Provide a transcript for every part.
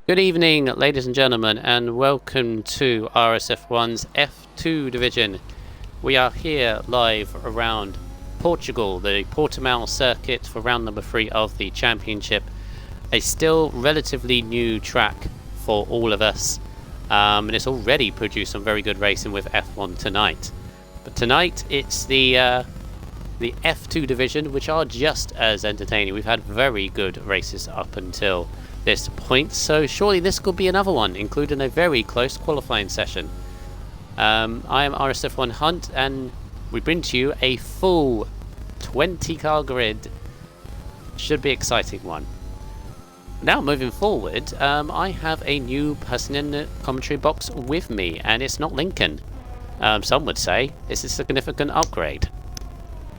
Good evening, ladies and gentlemen, and welcome to RSF1's F2 division. We are here live around Portugal, the Portimao circuit for round number 3 of the championship. A still relatively new track for all of us, and it's already produced some very good racing with F1 tonight. But tonight it's the F2 division, which are just as entertaining. We've had very good races up until this point, so surely this could be another one, including a very close qualifying session. I am RSF1 Hunt, and we bring to you a full 20 car grid. Should be an exciting one. Now moving forward, I have a new person in the commentary box with me, and it's not Lincoln. Some would say it's a significant upgrade.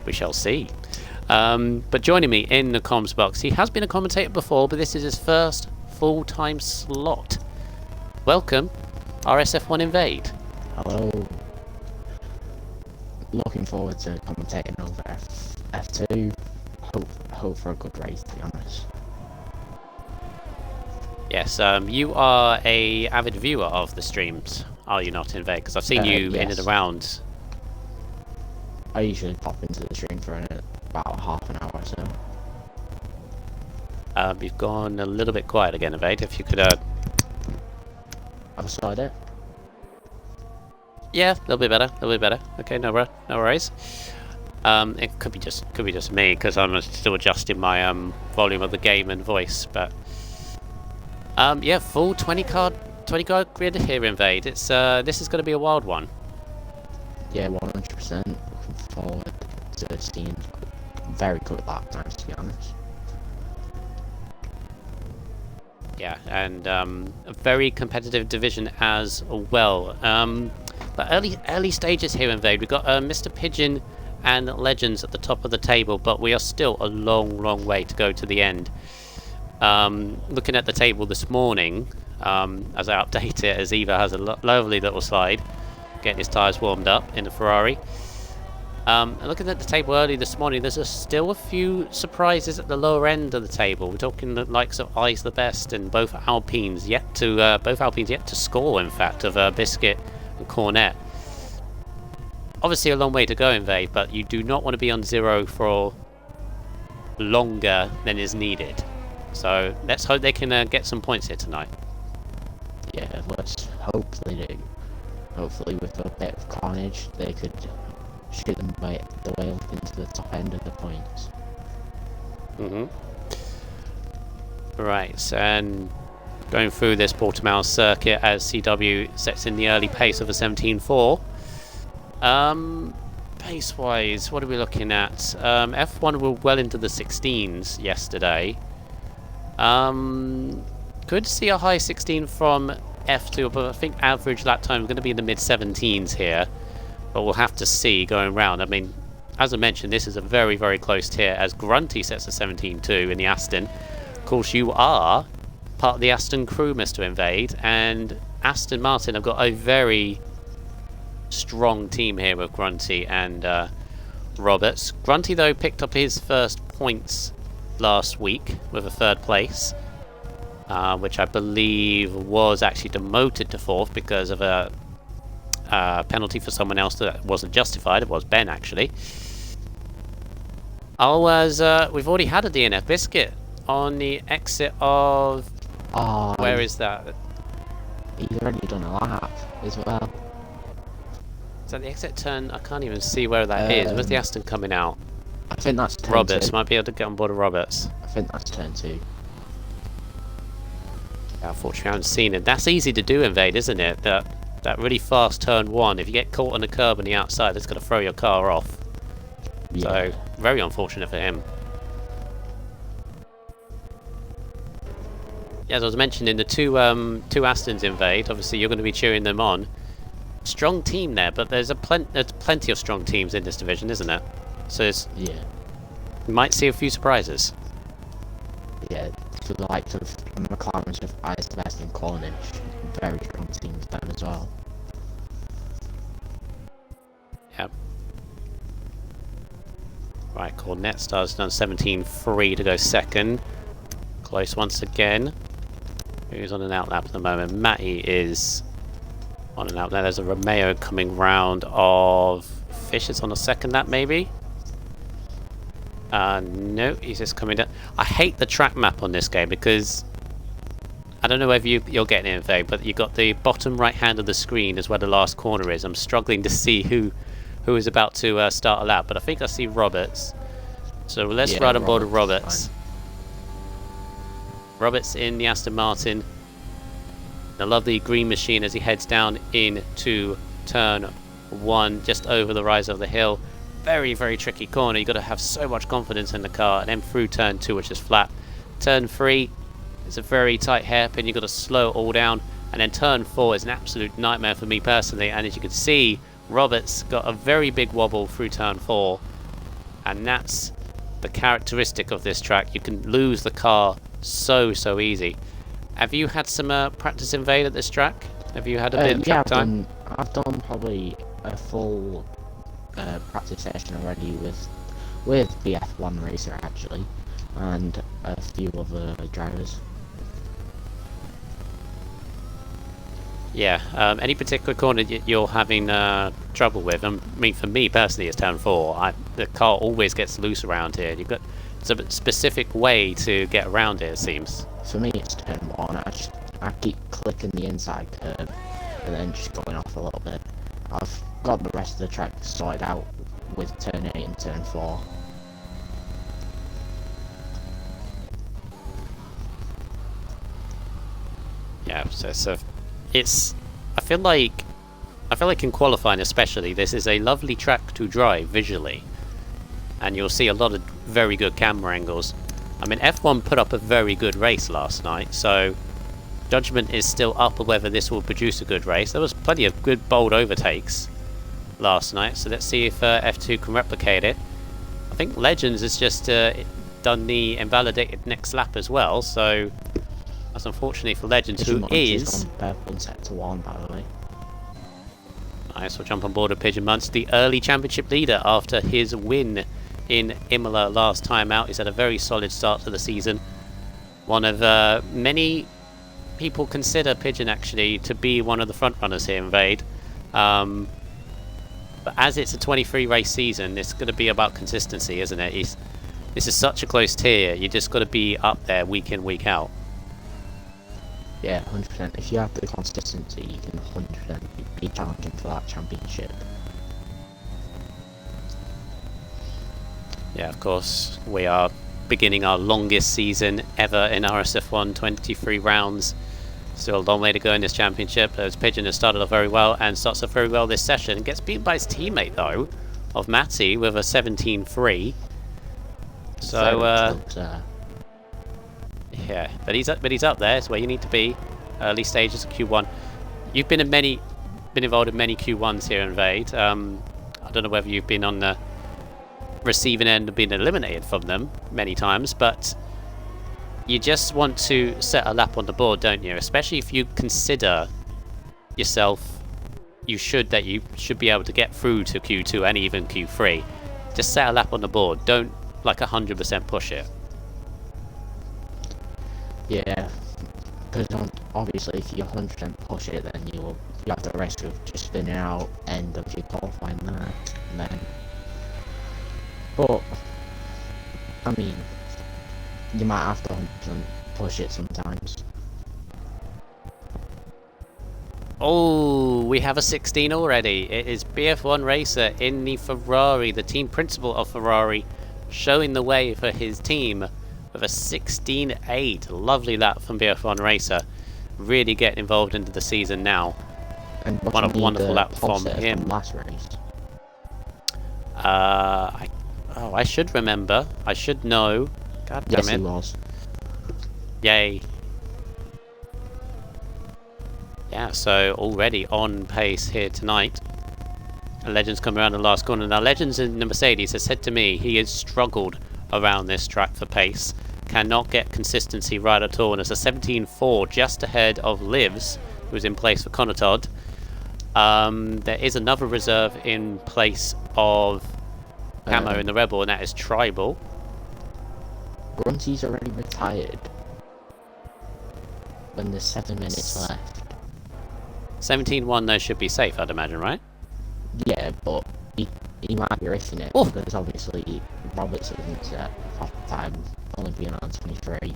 We shall see. But joining me in the comms box, he has been a commentator before, but this is his first full-time slot. Welcome, RSF1 Invade. Hello. Looking forward to commentating over F2. Hope for a good race, to be honest. Yes, you are a avid viewer of the streams, are you not, Invade? Because I've seen you in and around. I usually pop into the stream for about half an hour or so. You've gone a little bit quiet again, Invade. If you could, I've started it. Yeah, a little bit better. Okay, no worries. It could be just me because I'm still adjusting my volume of the game and voice. But yeah, full 20 car grid here, Invade. It's this is going to be a wild one. Yeah, 100%. Looking forward to seeing very good lap times, to be honest. Yeah, and a very competitive division as well. But early stages here, Invade. We've got Mr. Pigeon and Legends at the top of the table, but we are still a long way to go to the end. Looking at the table this morning, as I update it, as Eva has a lovely little slide, getting his tyres warmed up in the Ferrari. And looking at the table early this morning, there's still a few surprises at the lower end of the table. We're talking the likes of I's the Best and both Alpines yet to score. In fact, of Biscuit and Cornet. Obviously, a long way to go, Invade, but you do not want to be on zero for longer than is needed. So let's hope they can get some points here tonight. Yeah, let's hope they do. Hopefully, with a bit of carnage, they could shoot them the way up into the top end of the points. Right, and going through this Portimao circuit as CW sets in the early pace of a 17.4. Pace-wise, what are we looking at? F1 were well into the 16s yesterday. Could see a high 16 from F2, but I think average lap time is going to be in the mid-17s here. But we'll have to see going round. I mean, as I mentioned, this is a very close tier as Grunty sets a 17.2 in the Aston. Of course, you are part of the Aston crew, Mr. Invade, and Aston Martin have got a very strong team here with Grunty and Roberts. Grunty, though, picked up his first points last week with a 3rd place, which I believe was actually demoted to 4th because of a penalty for someone else that wasn't justified. It was Ben, actually. We've already had a DNF. Biscuit on the exit of... where is that? He's already done a lap as well. Is that the exit turn? I can't even see where that is. Where's the Aston coming out? I think that's turn Roberts. 2. Might be able to get on board of Roberts. I think that's turn 2. Yeah, unfortunately, I haven't seen it. That's easy to do, Invade, isn't it? That really fast turn 1. If you get caught on the curb on the outside, it's going to throw your car off. Yeah. So, very unfortunate for him. Yeah, as I was mentioning, the two Astons, Invade, obviously you're going to be cheering them on. Strong team there, but there's plenty of strong teams in this division, isn't there? So yeah, you might see a few surprises. Yeah, for the likes of McLaren with I's the Best in Cornish, very strong teams down as well. Yep. Right, Cornet starts done 17.3 to go second. Close once again. Who's on an outlap at the moment? Matty is on an outlap. There's a Romeo coming round of Fisher's on a second lap, maybe? No, he's just coming down. I hate the track map on this game because I don't know whether you're getting it, Faye, but you've got the bottom right hand of the screen is where the last corner is. I'm struggling to see who is about to start a lap, but I think I see Roberts. So let's ride on board with Roberts. Roberts in the Aston Martin. The lovely green machine as he heads down into turn 1, just over the rise of the hill. Very, very tricky corner. You've got to have so much confidence in the car. And then through turn 2, which is flat. Turn 3 is a very tight hairpin. You've got to slow it all down. And then turn 4 is an absolute nightmare for me personally. And as you can see, Roberts got a very big wobble through turn 4. And that's the characteristic of this track. You can lose the car so easy. Have you had some practice in Vale at this track? Have you had a bit of track time? I've done probably a full practice session already with BF1 Racer actually, and a few other drivers. Yeah, any particular corner you're having trouble with? I mean, for me personally, it's turn 4. The car always gets loose around here. It's a specific way to get around it seems. For me, it's turn 1. I keep clicking the inside curve and then just going off a little bit. I've got the rest of the track sorted out with turn 8 and turn 4. Yeah, so it's. I feel like in qualifying especially, this is a lovely track to drive visually, and you'll see a lot of very good camera angles. I mean, F1 put up a very good race last night, so judgment is still up on whether this will produce a good race. There was plenty of good bold overtakes last night, so let's see if F2 can replicate it. I think Legends has just done the invalidated next lap as well, so that's unfortunately for Legends, who is on sector 1, by the way. Nice, we'll jump on board of Pigeon Munch, the early championship leader after his win in Imola last time out. He's had a very solid start to the season. One of many people consider Pigeon actually to be one of the front runners here in Vade. But as it's a 23 race season, it's going to be about consistency, isn't it? This is such a close tier. You just got to be up there week in, week out. Yeah, 100%. If you have the consistency, you can 100% be challenging for that championship. Yeah, of course, we are beginning our longest season ever in RSF1, 23 rounds. Still a long way to go in this championship, as Pigeon has started off very well and starts off very well this session. Gets beaten by his teammate, though, of Matty with a 17.3. So, yeah, but he's up there. It's where you need to be. Early stages of Q1. You've been involved in many Q1s here in Vade. I don't know whether you've been on the receiving end and been eliminated from them many times, but you just want to set a lap on the board, don't you? Especially if you consider yourself, you should be able to get through to Q2 and even Q3. Just set a lap on the board. Don't like 100% push it. Yeah, because obviously if you 100% push it, then you have the risk of just spinning out end of your qualifying there, and then. But I mean, you might have to 100% push it sometimes. Oh, we have a 16 already. It is BF1 Racer in the Ferrari, the team principal of Ferrari, showing the way for his team with a 16.8. Lovely lap from BF1 Racer. Really getting involved into the season now. And what a wonderful lap from him. Last race. I should remember. I should know. God damn it. Yes, he was. Yay. Yeah, so already on pace here tonight. Legends come around the last corner. Now, Legends in the Mercedes has said to me he has struggled around this track for pace. Cannot get consistency right at all. And it's a 17.4 just ahead of Livs, who's in place for Conatod. There is another reserve in place of Camo in the Rebel, and that is Tribal. Grunty's already retired. when there's 7 minutes left. 17-1 though should be safe, I'd imagine, right? Yeah, but he might be racing it, Oh. because obviously Robertson's time only being on 23,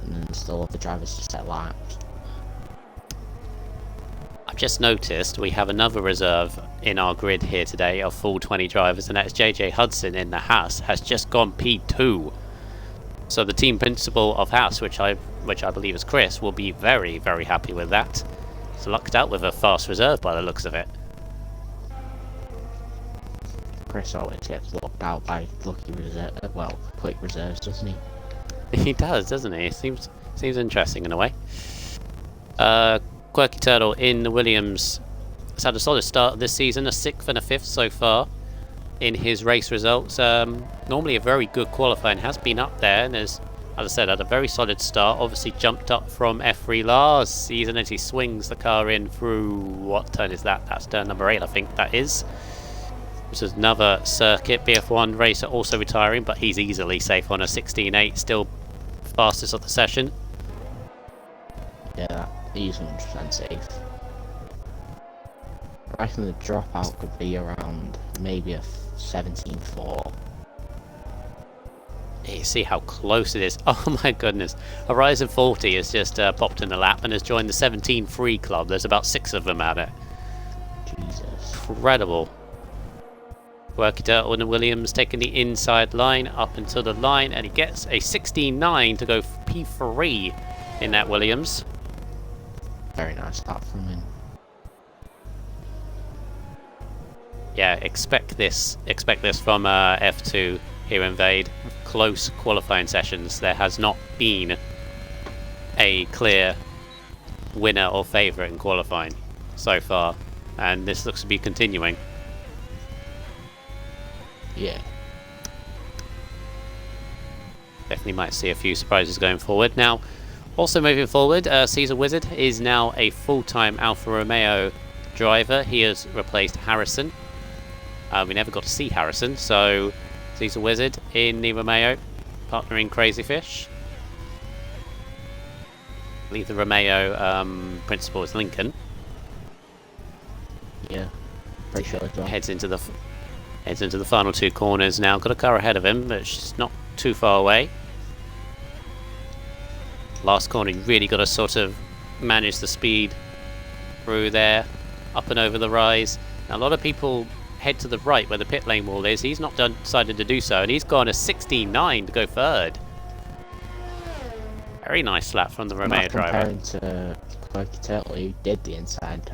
and then still other drivers to set laps. I've just noticed we have another reserve in our grid here today of full 20 drivers, and that's JJ Hudson in the Haas, has just gone P2. So the team principal of Haas, which I believe is Chris, will be very, very happy with that. He's lucked out with a fast reserve by the looks of it. Chris always gets locked out by quick reserves, doesn't he? He does, doesn't he? It seems interesting in a way. Quirky Turtle in the Williams has had a solid start this season, a 6th and a 5th so far in his race results. Normally a very good qualifying, has been up there, and as I said, had a very solid start. Obviously jumped up from F3 last season as he swings the car in through, what turn is that? That's turn number 8, I think that is. This is another circuit. BF1 racer also retiring, but he's easily safe on a 16.8, still fastest of the session. Yeah, he's 100% safe. I reckon the dropout could be around maybe a 17.4. You see how close it is. Oh my goodness. Horizon 40 has just popped in the lap and has joined the 17-3 club. There's about 6 of them at it. Jesus. Incredible. Quirky Turtle and Williams taking the inside line up into the line, and he gets a 16.9 to go P3 in that Williams. Very nice start from him. Yeah, expect this from F2 here in Vade. Close qualifying sessions. There has not been a clear winner or favourite in qualifying so far, and this looks to be continuing. Yeah. Definitely might see a few surprises going forward. Now, also moving forward, Caesar Wizard is now a full-time Alfa Romeo driver. He has replaced Harrison. We never got to see Harrison, so Caesar Wizard in the Romeo, partnering Crazy Fish. I believe the Romeo principal is Lincoln. Yeah. Pretty sure as well. Heads into the final 2 corners now. Got a car ahead of him, but she's not too far away. Last corner, you really got to sort of manage the speed through there, up and over the rise. Now, a lot of people head to the right where the pit lane wall is. He's not decided to do so, and he's gone a 16.9 to go 3rd. Very nice lap from the Romeo driver. Comparing to Quirky Turtle, who did the inside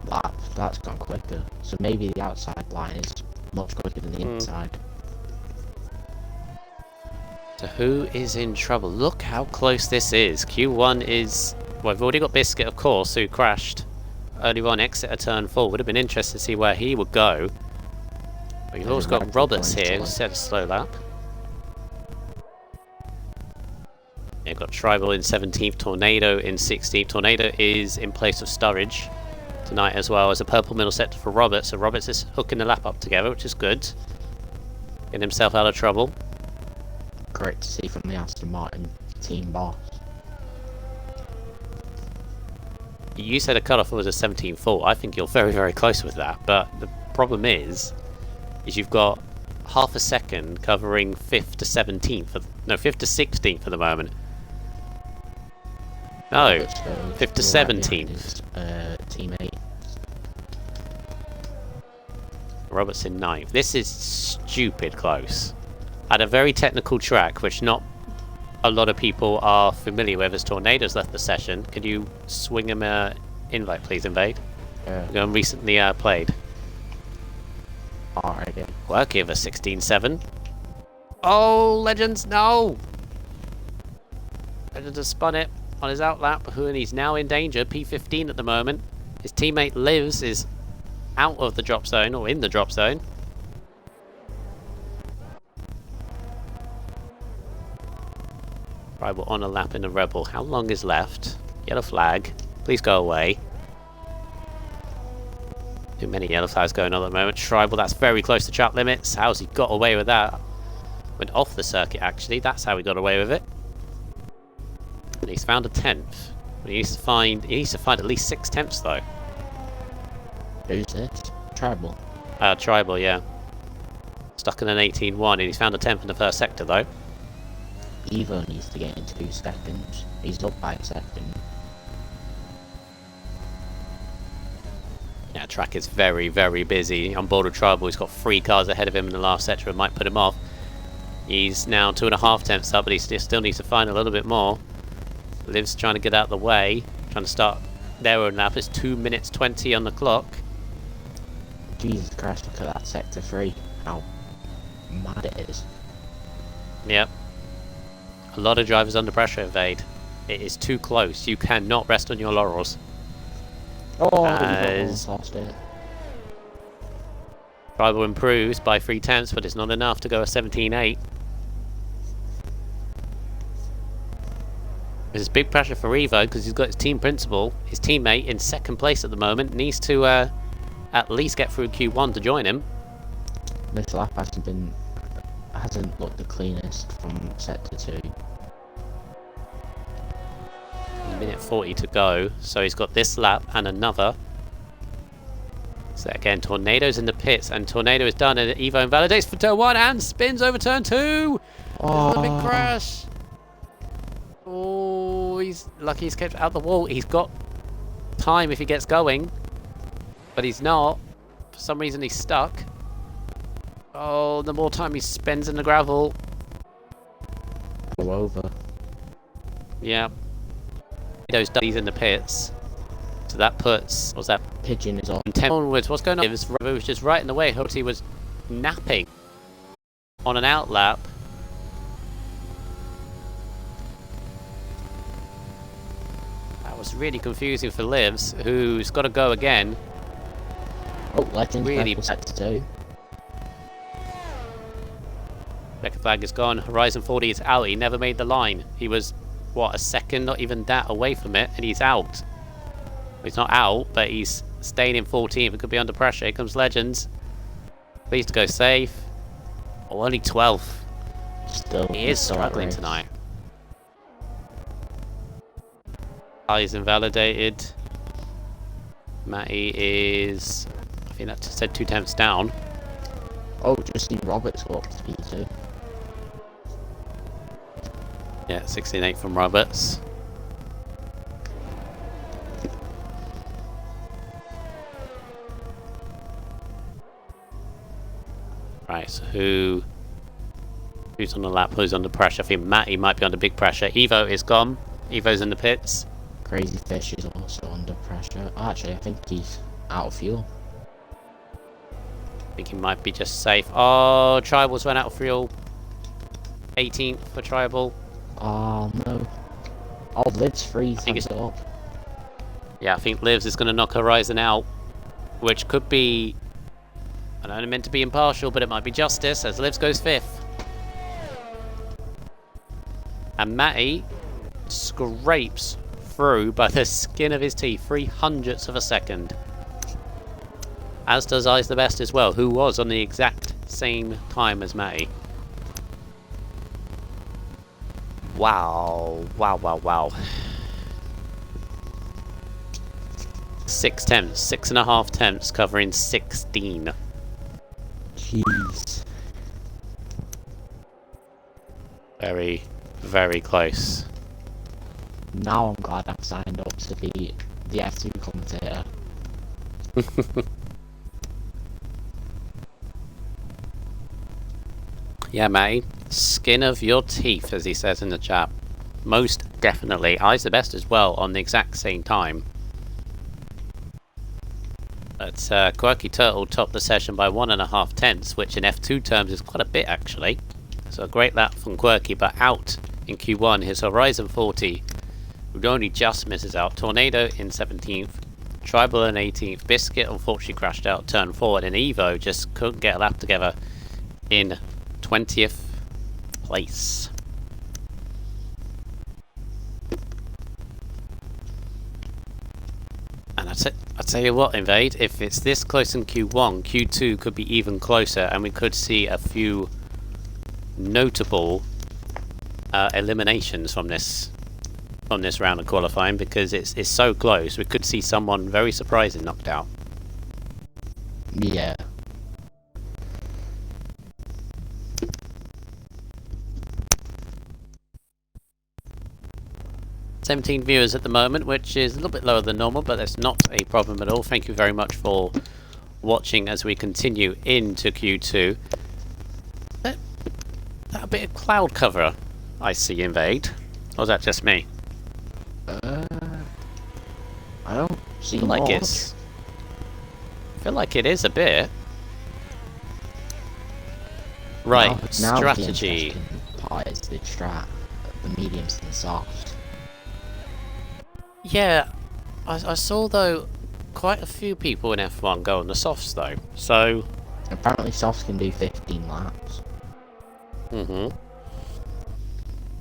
lap, that's gone quicker. So maybe the outside line is much quicker than the inside. So who is in trouble? Look how close this is. Q1 is... Well, we've already got Biscuit, of course, who crashed earlier on, exit a turn 4. Would have been interesting to see where he would go. But you've also got Roberts here, who set a slow lap. You've got Tribal in 17th, Tornado in 16th. Tornado is in place of Sturridge tonight as well as a purple middle sector for Roberts. So Roberts is hooking the lap up together, which is good. Getting himself out of trouble. Great to see from the Aston Martin team boss. You said a cutoff was a 17.4. I think you're very, very close with that. But the problem is you've got half a second covering 5th to 17th. No, 5th to 16th at the moment. No, 5th to 17th. Teammate. Roberts in 9th. This is stupid close. At a very technical track, which not a lot of people are familiar with, as Tornado's left the session. Could you swing him an invite, please, Invade? Yeah. Recently played. Alright, yeah. Quirky with a 16.7. Oh, Legends, no! Legends has spun it on his outlap, and he's now in danger. P15 at the moment. His teammate Lives is out of the drop zone, or in the drop zone. Right, we're on a lap in the Rebel. How long is left? Yellow flag. Please go away. Too many yellow flags going on at the moment. Tribal, that's very close to track limits. How's he got away with that? Went off the circuit, actually. That's how he got away with it. And he's found a 10th. But he needs to find at least 6 tenths though. Who's this? Tribal. Tribal, yeah. Stuck in an 18-1, and he's found a 10th in the first sector though. Evo needs to get in 2 seconds. He's up by a second. Yeah, track is very, very busy. On board with Tribal, he's got 3 cars ahead of him in the last sector and might put him off. He's now 2.5 tenths up, but he still needs to find a little bit more. Liv's trying to get out of the way, trying to start their own lap. It's 2 minutes 20 on the clock. Jesus Christ, look at that sector 3. How mad it is. Yep. A lot of drivers under pressure, Evade. It is too close. You cannot rest on your laurels. Oh, he's lost it. Tribal improves by 3 tenths, but it's not enough to go a 17.8. There's big pressure for Evo because he's got his team principal. His teammate in 2nd place at the moment needs to at least get through Q1 to join him. This lap hasn't looked the cleanest from sector 2. Minute 40 to go, so he's got this lap and another. So again, Tornado's in the pits, and Tornado is done, and Evo invalidates for turn 1 and spins over turn 2. Oh, a big crash. Oh, he's lucky he's kept out the wall. He's got time if he gets going, but he's not. For some reason, he's stuck. Oh, the more time he spends in the gravel. Go over. Yeah. He's in the pits. So that puts... What's that? Pigeon is on. 10 onwards. What's going on? It was just right in the way. He was napping on an outlap. That was really confusing for Livs, who's got to go again. Oh, Legends really sector 2. Checker flag is gone. Horizon 40 is out. He never made the line. He was, what, a second, not even that, away from it, and he's out. He's not out, but he's staying in 14th. It could be under pressure. Here comes Legends. Please to go safe. Oh, only 12th. Still, he is struggling tonight. He's invalidated. Matty is... I think that said 2 tenths down. Oh, just see Roberts go up to P2. Yeah, 16.8 from Roberts. Right, so who's on the lap, who's under pressure? I think Matty might be under big pressure. Evo is gone. Evo's in the pits. Crazy Fish is also under pressure. Actually, I think he's out of fuel. I think he might be just safe. Oh, Tribal's run out of fuel. 18th for Tribal. Oh no. Oh, Liv's free. I think it's up. Yeah, I think Livs is going to knock Horizon out, which could be... I don't know, meant to be impartial, but it might be justice as Livs goes 5th. And Matty scrapes through by the skin of his teeth, 300ths of a second. As does Eyes the Best as well, who was on the exact same time as Matty. Wow. Wow, wow, wow. 6 tenths, 6.5 tenths covering 16. Jeez. Very, very close. Now I'm glad I've signed up to be the F2 commentator. Yeah, Matty. Skin of your teeth, as he says in the chat. Most definitely. Eyes the Best as well on the exact same time. But Quirky Turtle topped the session by 1.5 tenths, which in F2 terms is quite a bit actually. So a great lap from Quirky, but out in Q1 his Horizon 40, who only just misses out. Tornado in 17th, Tribal in 18th, Biscuit unfortunately crashed out turn 4, and Evo just couldn't get a lap together in 20th place. And I tell you what, Invade, if it's this close in Q1, Q2 could be even closer, and we could see a few notable eliminations from this on this round of qualifying because it's so close. We could see someone very surprising knocked out. Yeah. 17 viewers at the moment, which is a little bit lower than normal, but that's not a problem at all. Thank you very much for watching as we continue into Q2. That bit of cloud cover I see invade, or is that just me? I don't see I feel like much. I feel like it is a bit. Right, now strategy. The interesting part is the strat, the mediums and softs. Yeah, I saw though quite a few people in F1 go on the softs though, so... Apparently softs can do 15 laps.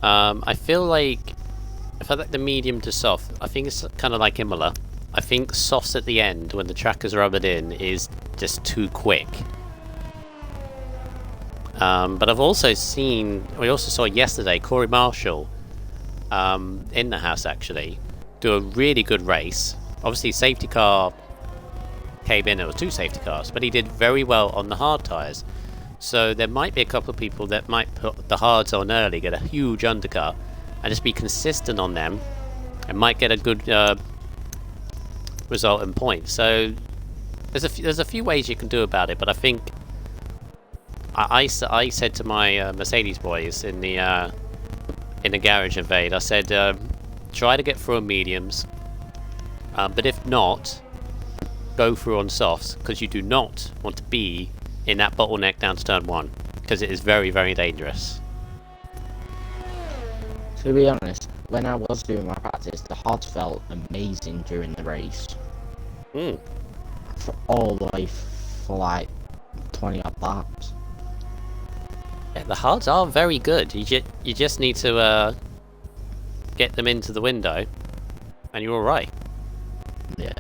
I feel like the medium to soft, I think it's kind of like Imola. I think softs at the end, when the track is rubbered in, is just too quick. But I've also seen, we also saw yesterday, Corey Marshall, in the house actually, do a really good race. Obviously safety car came in, there were 2 safety cars, but he did very well on the hard tyres. So there might be a couple of people that might put the hards on early, get a huge undercut, and just be consistent on them, and might get a good result in points. So there's a few ways you can do about it, but I think I said to my Mercedes boys in the garage invade, I said try to get through on mediums, but if not, go through on softs, because you do not want to be in that bottleneck down to turn 1, because it is very, very dangerous. To be honest, when I was doing my practice, the hards felt amazing during the race. For all the way for like 20 odd laps. Yeah, the hards are very good. You just need to get them into the window, and you're all right. Yeah.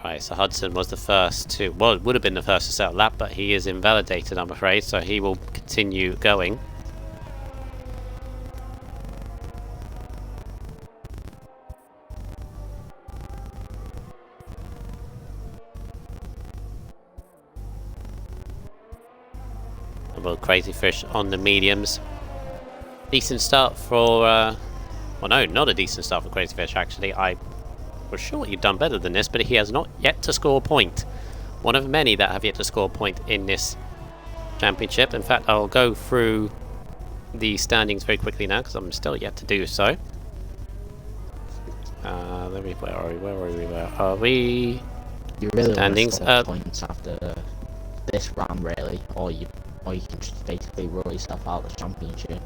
Right, so Hudson was the first to, well, it would have been the first to set a lap, but he is invalidated, I'm afraid, so he will continue going. Well, Crazy Fish on the mediums. Decent start for, well no, not a decent start for Crazy Fish actually. I was sure he'd done better than this, but he has not yet to score a point. One of many that have yet to score a point in this championship. In fact, I'll go through the standings very quickly now, because I'm still yet to do so. Where are we? You really standings. want to score points after this round, really, or you can just basically rule yourself out of the championship.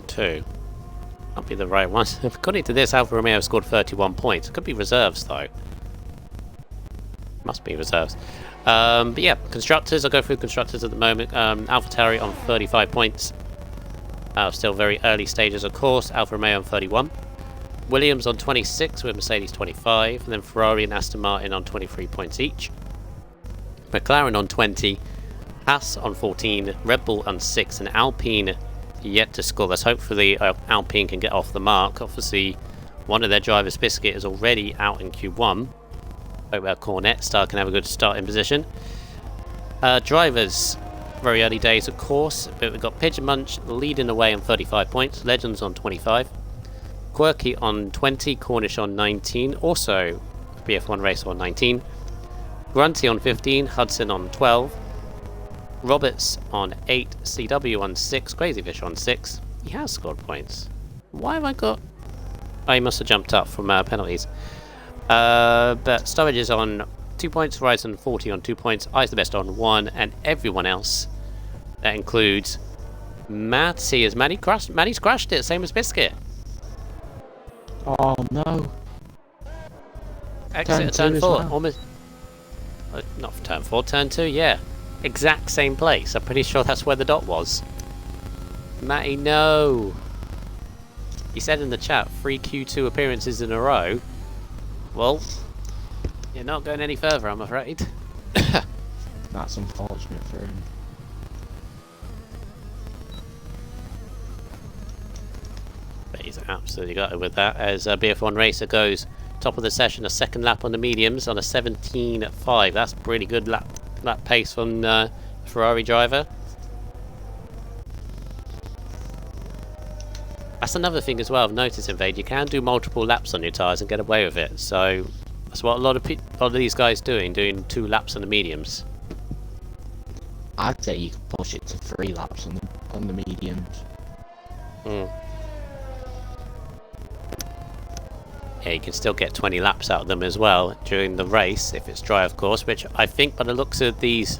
Two. Can't be the right one. According to this, Alfa Romeo scored 31 points. Could be reserves though. Must be reserves. But yeah, constructors. I'll go through constructors at the moment. AlphaTauri on 35 points. Still very early stages, of course. Alfa Romeo on 31. Williams on 26 with Mercedes 25. And then Ferrari and Aston Martin on 23 points each. McLaren on 20. Haas on 14. Red Bull on 6. And Alpine yet to score. Let's hopefully Alpine can get off the mark. Obviously, one of their drivers, Biscuit, is already out in Q1. Hope our Cornet star can have a good starting position. Drivers, very early days, of course, but we've got Pigeon Munch leading the way on 35 points. Legends on 25. Quirky on 20. Cornish on 19. Also, BF1 Racer on 19. Grunty on 15. Hudson on 12. Roberts on 8, CW on 6, Crazy Fish on 6. He has scored points. Why have I got... Oh, he must have jumped up from penalties. But Sturridge is on 2 points, Horizon 40 on 2 points, I's the best on 1, and everyone else. That includes Matty. Matty's crashed it, same as Biscuit. Oh no. Exit turn 4. Well. Almost... not for turn 4, turn 2, yeah. Exact same place. I'm pretty sure that's where the dot was. Matty, no. He said in the chat, 3 Q2 appearances in a row. Well, you're not going any further, I'm afraid. That's unfortunate for him. But he's absolutely gutted with that, as BF1 Racer goes top of the session, a second lap on the mediums on a 17.5. That's pretty good lap pace from the Ferrari driver. That's another thing as well I've noticed, Invade. You can do multiple laps on your tyres and get away with it. So that's what a lot of these guys doing 2 laps on the mediums. I'd say you could push it to 3 laps on the mediums. Yeah, you can still get 20 laps out of them as well during the race, if it's dry, of course, which I think by the looks of these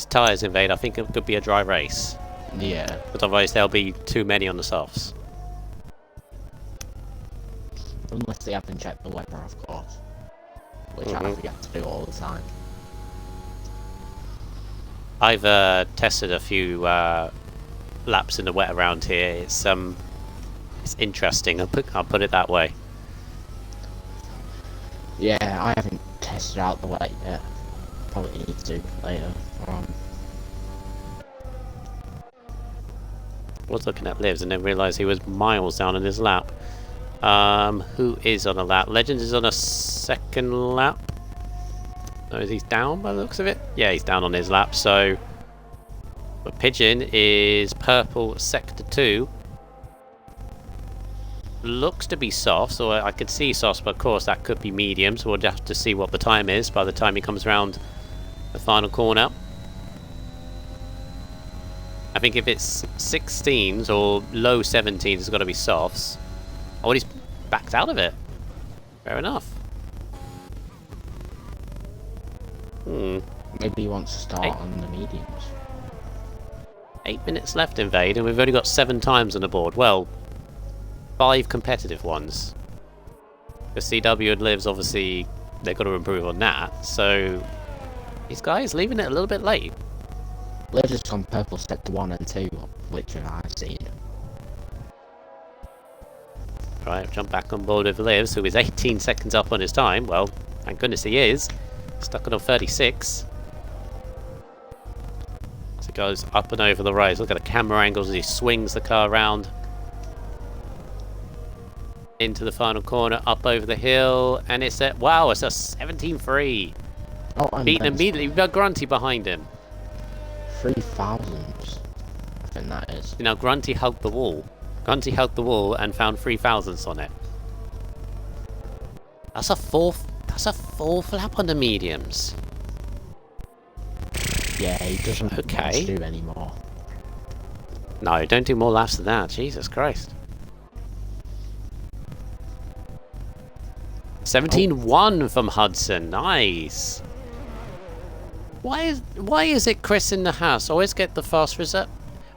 tyres, Invade, I think it could be a dry race. Yeah. But otherwise there'll be too many on the softs. Unless they haven't checked the weather, of course. Which I forget to do all the time. I've tested a few laps in the wet around here. It's interesting. I'll put it that way. Yeah, I haven't tested out the wet yet. Probably need to later on. I was looking at Livs and then realised he was miles down on his lap. Who is on a lap? Legends is on a second lap. Oh, is he down by the looks of it? Yeah, he's down on his lap. So, the Pigeon is purple sector 2. Looks to be soft, so I could see softs, but of course that could be medium. So we'll have to see what the time is by the time he comes around the final corner. I think if it's 16s or low 17s, it's got to be softs. Oh, he's backed out of it. Fair enough. Maybe he wants to start on the mediums. 8 minutes left, Invade, and we've only got 7 times on the board. Well, 5 competitive ones. The CW and Livs, obviously, they've got to improve on that. So, these guys leaving it a little bit late. Livs is on purple sector 1 and 2, which I've seen. Right, jump back on board with Livs, who is 18 seconds up on his time. Well, thank goodness he is. Stuck on 36. So he goes up and over the rise. Look at the camera angles as he swings the car around. Into the final corner, up over the hill, and it's a, wow, it's a 17.3. Oh, Beaten immediately. We've got Grunty behind him. 3,000s, I think that is. You know, Grunty hugged the wall. Grunty hugged the wall and found 3,000s on it. That's a fourth lap on the mediums. Yeah, he doesn't want to do anymore. No, don't do more laps than that. Jesus Christ. 17.1 from Hudson. Nice. Why is it Chris in the house always get the fast result?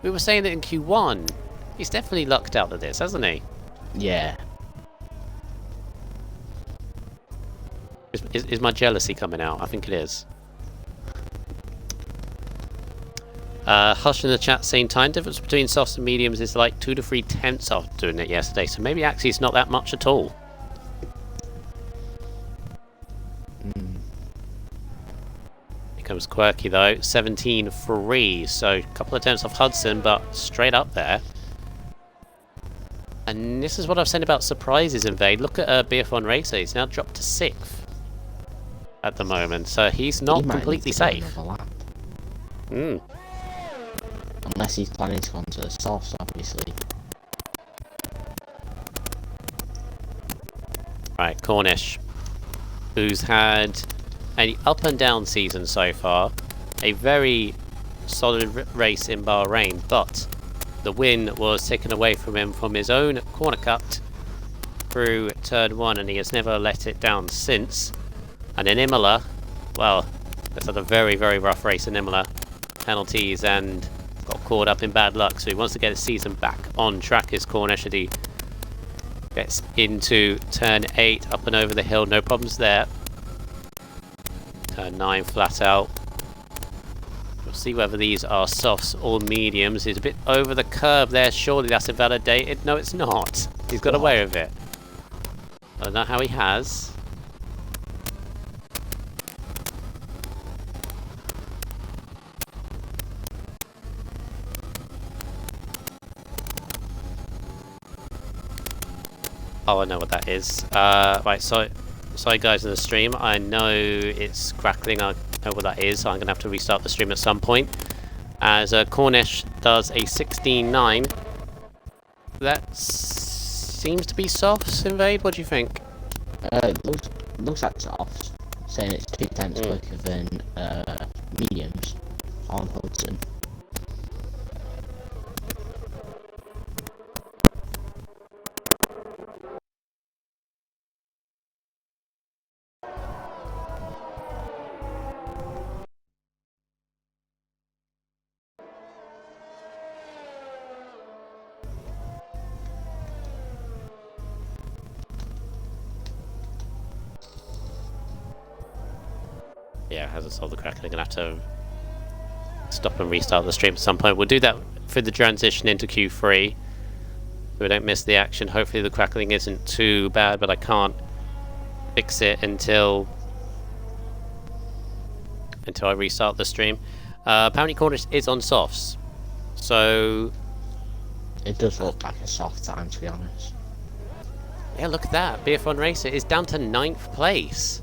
We were saying it in Q1. He's definitely lucked out of this, hasn't he? Yeah. Is my jealousy coming out? I think it is. Hush in the chat saying time difference between softs and mediums is like 2 to 3 tenths after doing it yesterday, so maybe actually it's not that much at all. Here comes Quirky though, 17.3, so a couple of tenths off Hudson, but straight up there. And this is what I've said about surprises, Invade. Look at BF1 Racer, he's now dropped to 6th at the moment, so he's not completely safe. Unless he's planning to go onto the softs, obviously. Right, Cornish, who's had an up and down season so far, a very solid race in Bahrain, but the win was taken away from him from his own corner cut through turn 1, and he has never let it down since. And in Imola, well, that's had a very, very rough race in Imola. Penalties and got caught up in bad luck, so he wants to get his season back on track. His Cornish, as he gets into turn 8, up and over the hill, no problems there. Turn 9 flat out. We'll see whether these are softs or mediums. He's a bit over the curb there. Surely that's invalidated. No, it's not. He's got away with it. I don't know how he has. Oh, I know what that is. Right, sorry guys in the stream. I know it's crackling. I know what that is. So I'm going to have to restart the stream at some point. As Cornish does a 16-9. That seems to be softs, Invade. What do you think? Looks like softs. Saying it's 2/10 quicker than mediums on Hudson. Yeah, it hasn't solved the crackling. Gonna have to stop and restart the stream at some point. We'll do that for the transition into Q3. So we don't miss the action. Hopefully the crackling isn't too bad, but I can't fix it until I restart the stream. Apparently Cornish is on softs. So it does look like a soft time, to be honest. Yeah, look at that. BF1 Racer is down to 9th place.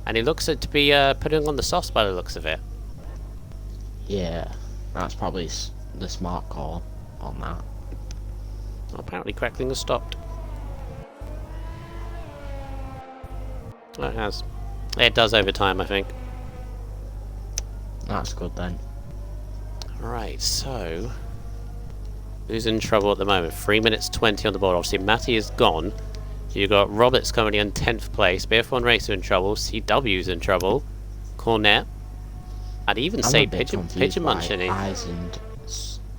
And he looks to be putting on the softs by the looks of it. Yeah, that's probably the smart call on that. Well, apparently crackling has stopped. Oh, it has. It does over time, I think. That's good then. Right, so who's in trouble at the moment? 3 minutes 20 on the board. Obviously, Matty is gone. You got Roberts currently in 10th place. BF1 Racer in trouble. CW's in trouble. Cornet. I'd even say Pigeon Munching. Eyes and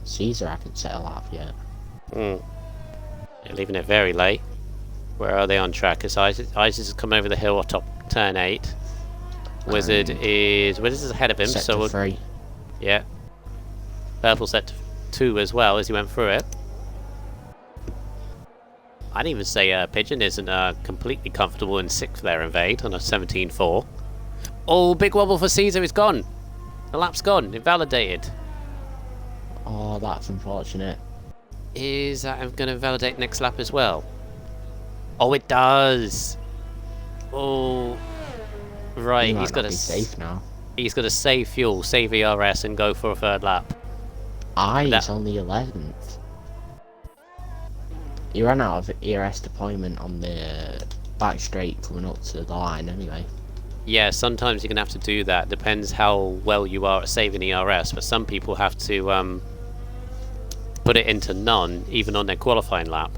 Caesar haven't settled up yet. They're leaving it very late. Where are they on track? Because Isis has come over the hill or top turn 8. Wizard is ahead of him. Sector 3. Yeah. Purple set 2 as well as he went through it. I'd even say Pigeon isn't completely comfortable in 6th there, Invade, on a 17-4. Oh, big wobble for Caesar, it's gone. The lap's gone, invalidated. Oh, that's unfortunate. Is that going to invalidate next lap as well? Oh, it does. Oh, right, he's got to be safe now. He's got to save fuel, save ERS, and go for a 3rd lap. He's on the 11th. He ran out of ERS deployment on the back straight coming up to the line anyway. Yeah, sometimes you're going to have to do that. Depends how well you are at saving ERS, but some people have to put it into none, even on their qualifying lap.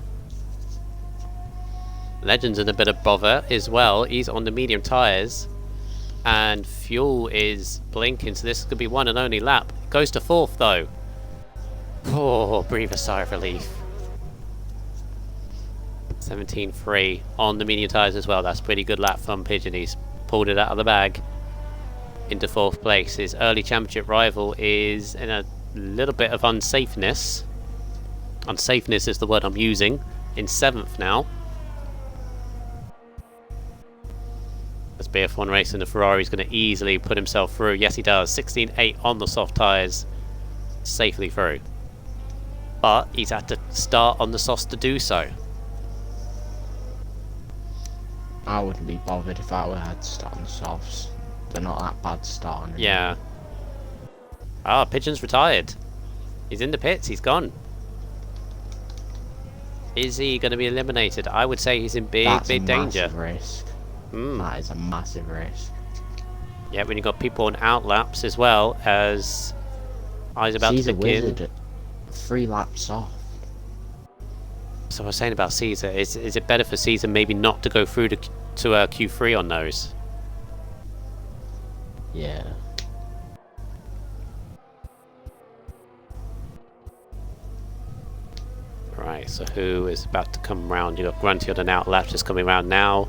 Legend's in a bit of bother as well. He's on the medium tyres, and fuel is blinking, so this could be one and only lap. It goes to 4th though. Oh, breathe a sigh of relief. 17.3 on the medium tyres as well. That's a pretty good lap from Pigeon. He's pulled it out of the bag into 4th place. His early championship rival is in a little bit of unsafeness. Unsafeness is the word I'm using. In 7th now. As BF1 Racing, the Ferrari's going to easily put himself through. Yes, he does. 16.8 on the soft tyres. Safely through. But he's had to start on the softs to do so. I wouldn't be bothered if I had to start on the softs. They're not that bad starting. Yeah. Ah, Pigeon's retired. He's in the pits. He's gone. Is he going to be eliminated? I would say he's in big danger. That's a massive risk. That is a massive risk. Yeah, when you've got people on out laps as well as eyes about Caesar to begin. Wizard 3 laps off. So I was saying about Caesar, is it better for Caesar maybe not to go through to Q3 on those? Yeah. Right, so who is about to come round? You got Grunty on an out lap just coming round now.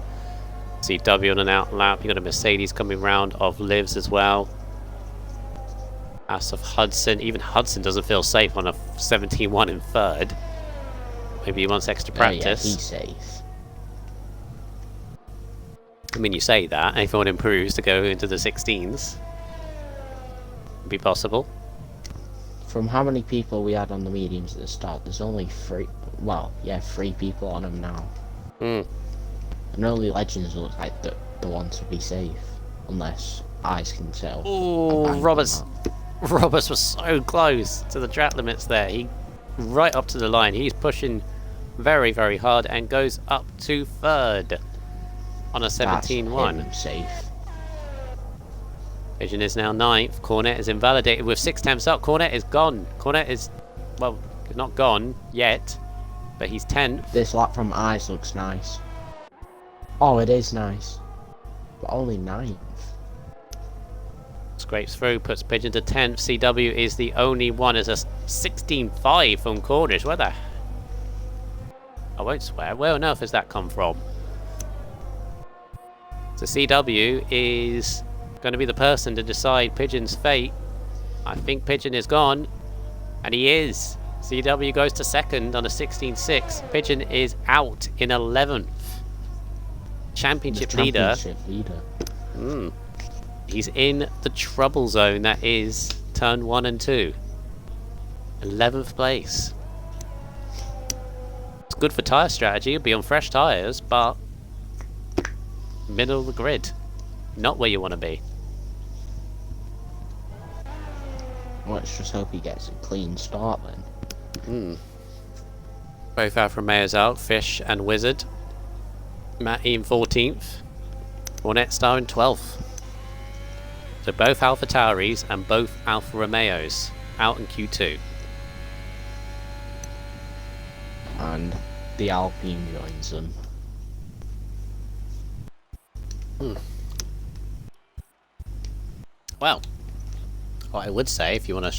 CW on an out lap. You got a Mercedes coming round of Lives as well. House of Hudson. Even Hudson doesn't feel safe on a 17-1 in third. Maybe he wants extra practice. Yeah, he's safe. I mean, you say that. Everyone improves to go into the 16s. Could be possible. From how many people we had on the mediums at the start, there's only 3. Well, yeah, 3 people on them now. Hmm. And only Legends look like the one to be safe. Unless Eyes can tell. Oh, Roberts was so close to the track limits there. He right up to the line. He's pushing very, very hard and goes up to third on a 17-1. Safe. Pigeon is now 9th. Cornet is invalidated with 6 temps up. Cornet is gone. Cornet is, well, not gone yet, but he's 10th. This lap from Eyes looks nice. Oh, it is nice. But only 9th. Scrapes through, puts Pigeon to 10th. CW is the only one as a 16.5 from Cornish. Where the... I won't swear. Where on earth has that come from? So CW is going to be the person to decide Pigeon's fate. I think Pigeon is gone. And he is. CW goes to 2nd on a 16.6. Pigeon is out in 11th. Championship leader. He's in the trouble zone that is turn 1 and 2. 11th place. It's good for tyre strategy. It'll be on fresh tyres, but middle of the grid. Not where you want to be. Let's just hope he gets a clean start then. Both Alfa Romeos out. Fish and Wizard. Matty in 14th. Hornet Star in 12th. So both Alpha Tauris and both Alfa Romeos out in Q2. And the Alpine joins them. Well, what I would say, if you want to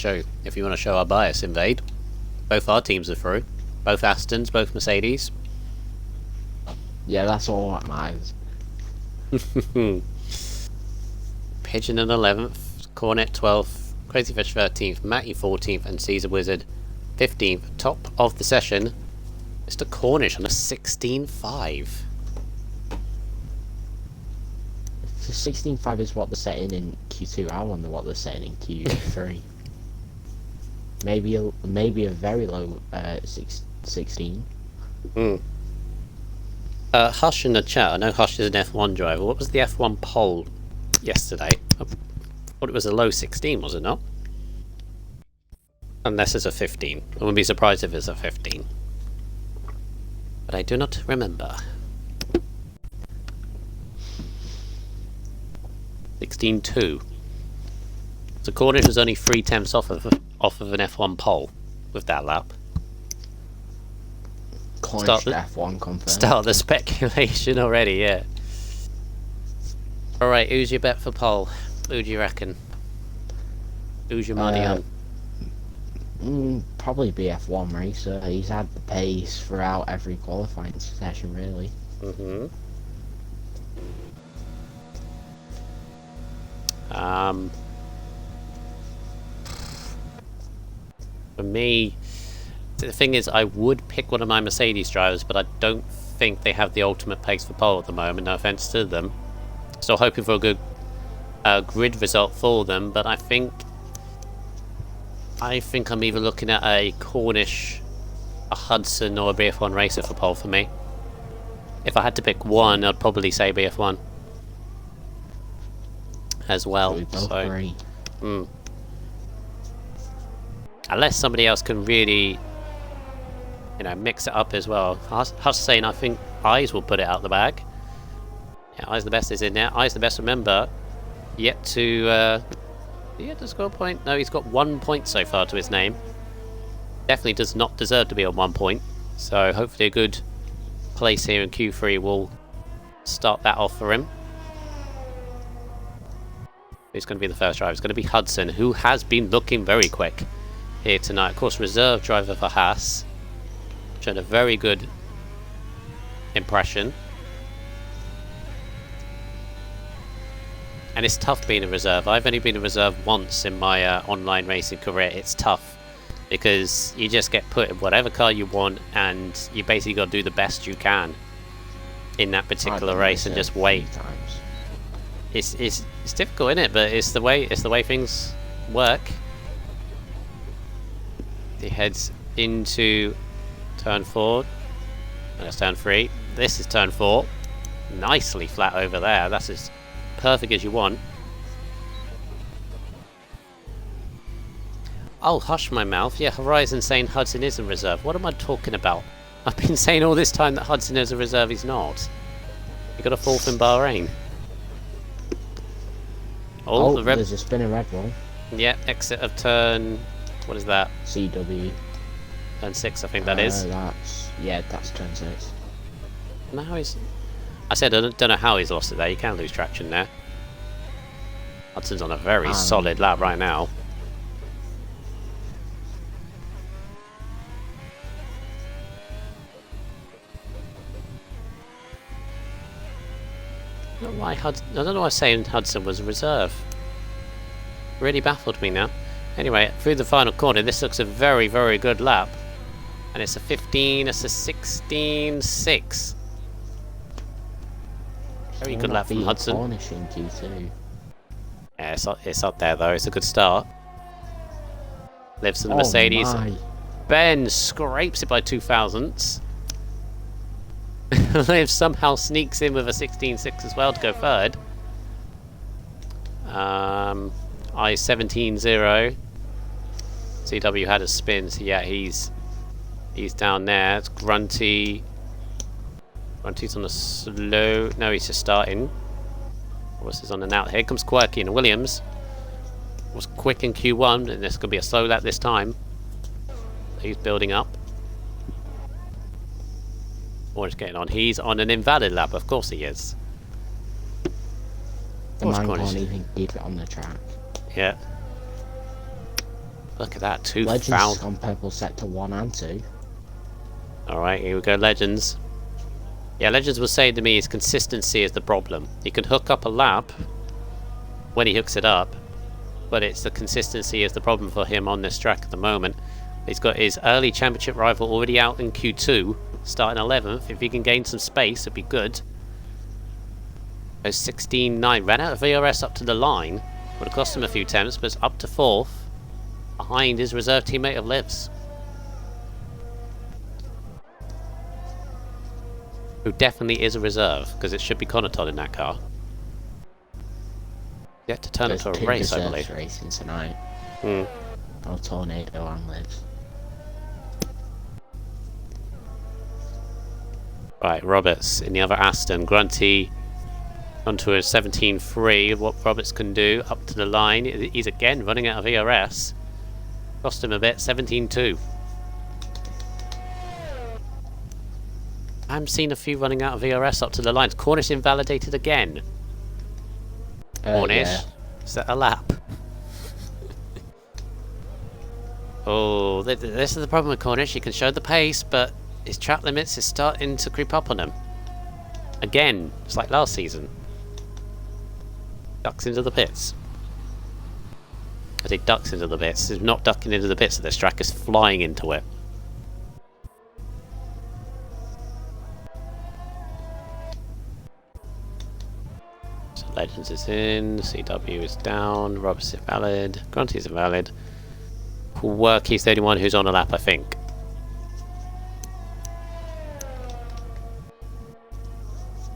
show our bias, Invade, both our teams are through. Both Astons, both Mercedes. Yeah, that's all that matters. Pigeon in 11th, Cornet 12th, Crazy Fish 13th, Matty 14th, and Caesar Wizard 15th. Top of the session, Mr. Cornish on a 16.5. So 16.5 is what they're setting in Q2. I wonder what they're setting in Q3. maybe a very low 16. Hush in the chat. I know Hush is an F1 driver. What was the F1 poll yesterday? I thought it was a low 16, was it not? Unless it's a 15. I wouldn't be surprised if it's a 15. But I do not remember. 16.2. So Cornish was only 3 temps off of an F1 pole with that lap. Cornish F1 confirmed. Start the speculation already, yeah. Alright, who's your bet for pole? Who do you reckon? Who's your money on? Probably be F1 racer. He's had the pace throughout every qualifying session, really. For me, the thing is, I would pick one of my Mercedes drivers, but I don't think they have the ultimate pace for pole at the moment. No offense to them. Still hoping for a good grid result for them, but I think I'm either looking at a Cornish, a Hudson, or a BF1 racer for pole for me. If I had to pick one, I'd probably say BF1 as well. So, unless somebody else can really, mix it up as well. Huss saying I think Eyes will put it out the bag. Yeah, Eyes the Best is in there. Eyes the Best, remember, yet to score a point. No, he's got 1 point so far to his name. Definitely does not deserve to be on 1 point. So hopefully a good place here in Q3 will start that off for him. Who's going to be the first driver? It's going to be Hudson, who has been looking very quick here tonight. Of course, reserve driver for Haas. Showing a very good impression. And it's tough being a reserve. I've only been a reserve once in my online racing career. It's tough because you just get put in whatever car you want, and you basically got to do the best you can in that particular race and just wait. It's difficult, isn't it? But it's the way things work. He heads into turn 4. That's turn 3. This is turn 4. Nicely flat over there. That's as perfect as you want. Oh, hush my mouth. Yeah, Horizon saying Hudson is a reserve. What am I talking about? I've been saying all this time that Hudson is a reserve. He's not. He got a 4th in Bahrain. Oh, there's a spinning red one. Yeah, exit of turn... What is that? CW. Turn 6, I think that is. That's turn 6. No, he's... I said I don't know how he's lost it there. You can lose traction there. Hudson's on a very solid lap right now. I don't know why saying Hudson was a reserve. Really baffled me now. Anyway, through the final corner, this looks a very, very good lap. And it's a 15, it's a 16.6. Very good lap from Hudson. Cornishing Q2. Yeah, it's up there though, it's a good start. Lives in the Mercedes. Ben scrapes it by 2 thousandths. Liv somehow sneaks in with a 16.6 as well to go third. I-17.0. CW had a spin, so yeah, he's down there. It's Grunty. Grunty's on a slow... No, he's just starting. What's this on an out? Here comes Quirky and Williams. Was quick in Q1, and this could be a slow lap this time. He's building up. Orange getting on. He's on an invalid lap, of course he is. The man can't even keep it on the track. Yeah. Look at that, 2,000. Legends on purple set to 1 and 2. Alright, here we go, Legends. Yeah, Legends was saying to me his consistency is the problem. He can hook up a lap when he hooks it up, but it's the consistency is the problem for him on this track at the moment. He's got his early championship rival already out in Q2, starting 11th. If he can gain some space, it'd be good. 16.9, ran out of VRS up to the line. Would have cost him a few attempts, but it's up to 4th. Behind his reserve teammate of Livs. Who definitely is a reserve, because it should be Conaton in that car. Yet to turn into a race, I believe. Racing tonight. Oh, Tornado and Livs. Right, Roberts in the other Aston. Grunty onto a 17.3. What Roberts can do up to the line. He's again running out of ERS. Cost him a bit. 17.2. I'm seeing a few running out of ERS up to the lines. Cornish invalidated again. Cornish. Yeah. Set a lap. Oh, this is the problem with Cornish. He can show the pace, but his track limits is starting to creep up on him. Again, it's like last season. Ducks into the pits. I say ducks into the pits. He's not ducking into the pits of this track, is flying into it. So Legends is in, CW is down, Roberts is invalid, Grunty is invalid. Quirky's the only one who's on a lap, I think.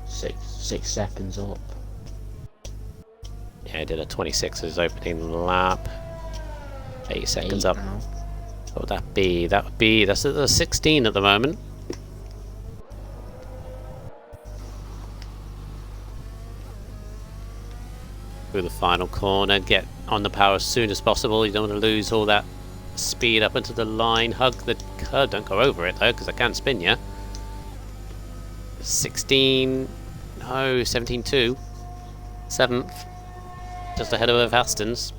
Six seconds up. Yeah, he did a 26 as his opening lap. 8 seconds up. Now. What would that be? That would be... That's at the 16 at the moment. Through the final corner. Get on the power as soon as possible. You don't want to lose all that speed up into the line. Hug the curb. Don't go over it, though, because I can spin you. 16... No, 17.2. 7th. Just ahead of Aston's.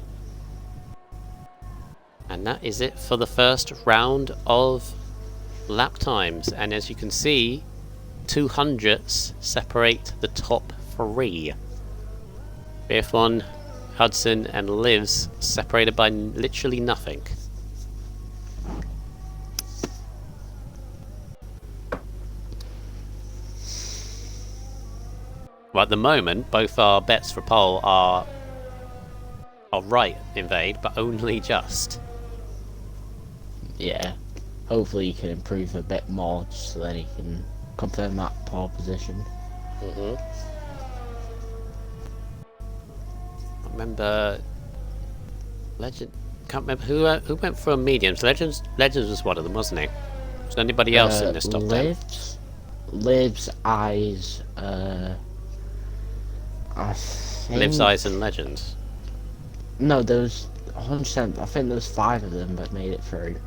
And that is it for the first round of lap times. And as you can see, 200ths separate the top 3. Fifth one, Hudson and Livs, separated by literally nothing. Well, at the moment, both our bets for pole are right, Invade, but only just. Yeah. Hopefully he can improve a bit more, just so then he can confirm that pole position. I remember Legend. Can't remember who went for a medium. So Legends was one of them, wasn't he? Was there anybody else in this top 10? Liv's Eyes. I think... Liv's Eyes and Legends. No, there was 100%. I think there was 5 of them that made it through.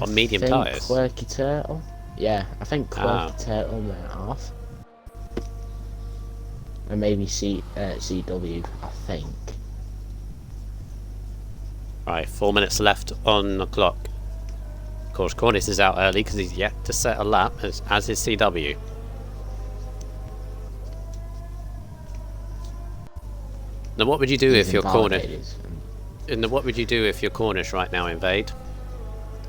On medium tyres? Quirky Turtle. Yeah, I think Quirky Turtle went off. And maybe CW, I think. Right, 4 minutes left on the clock. Of course, Cornish is out early because he's yet to set a lap, as is CW. Now, what would you do if you're Cornish? And what would you do if you're Cornish right now, Invade?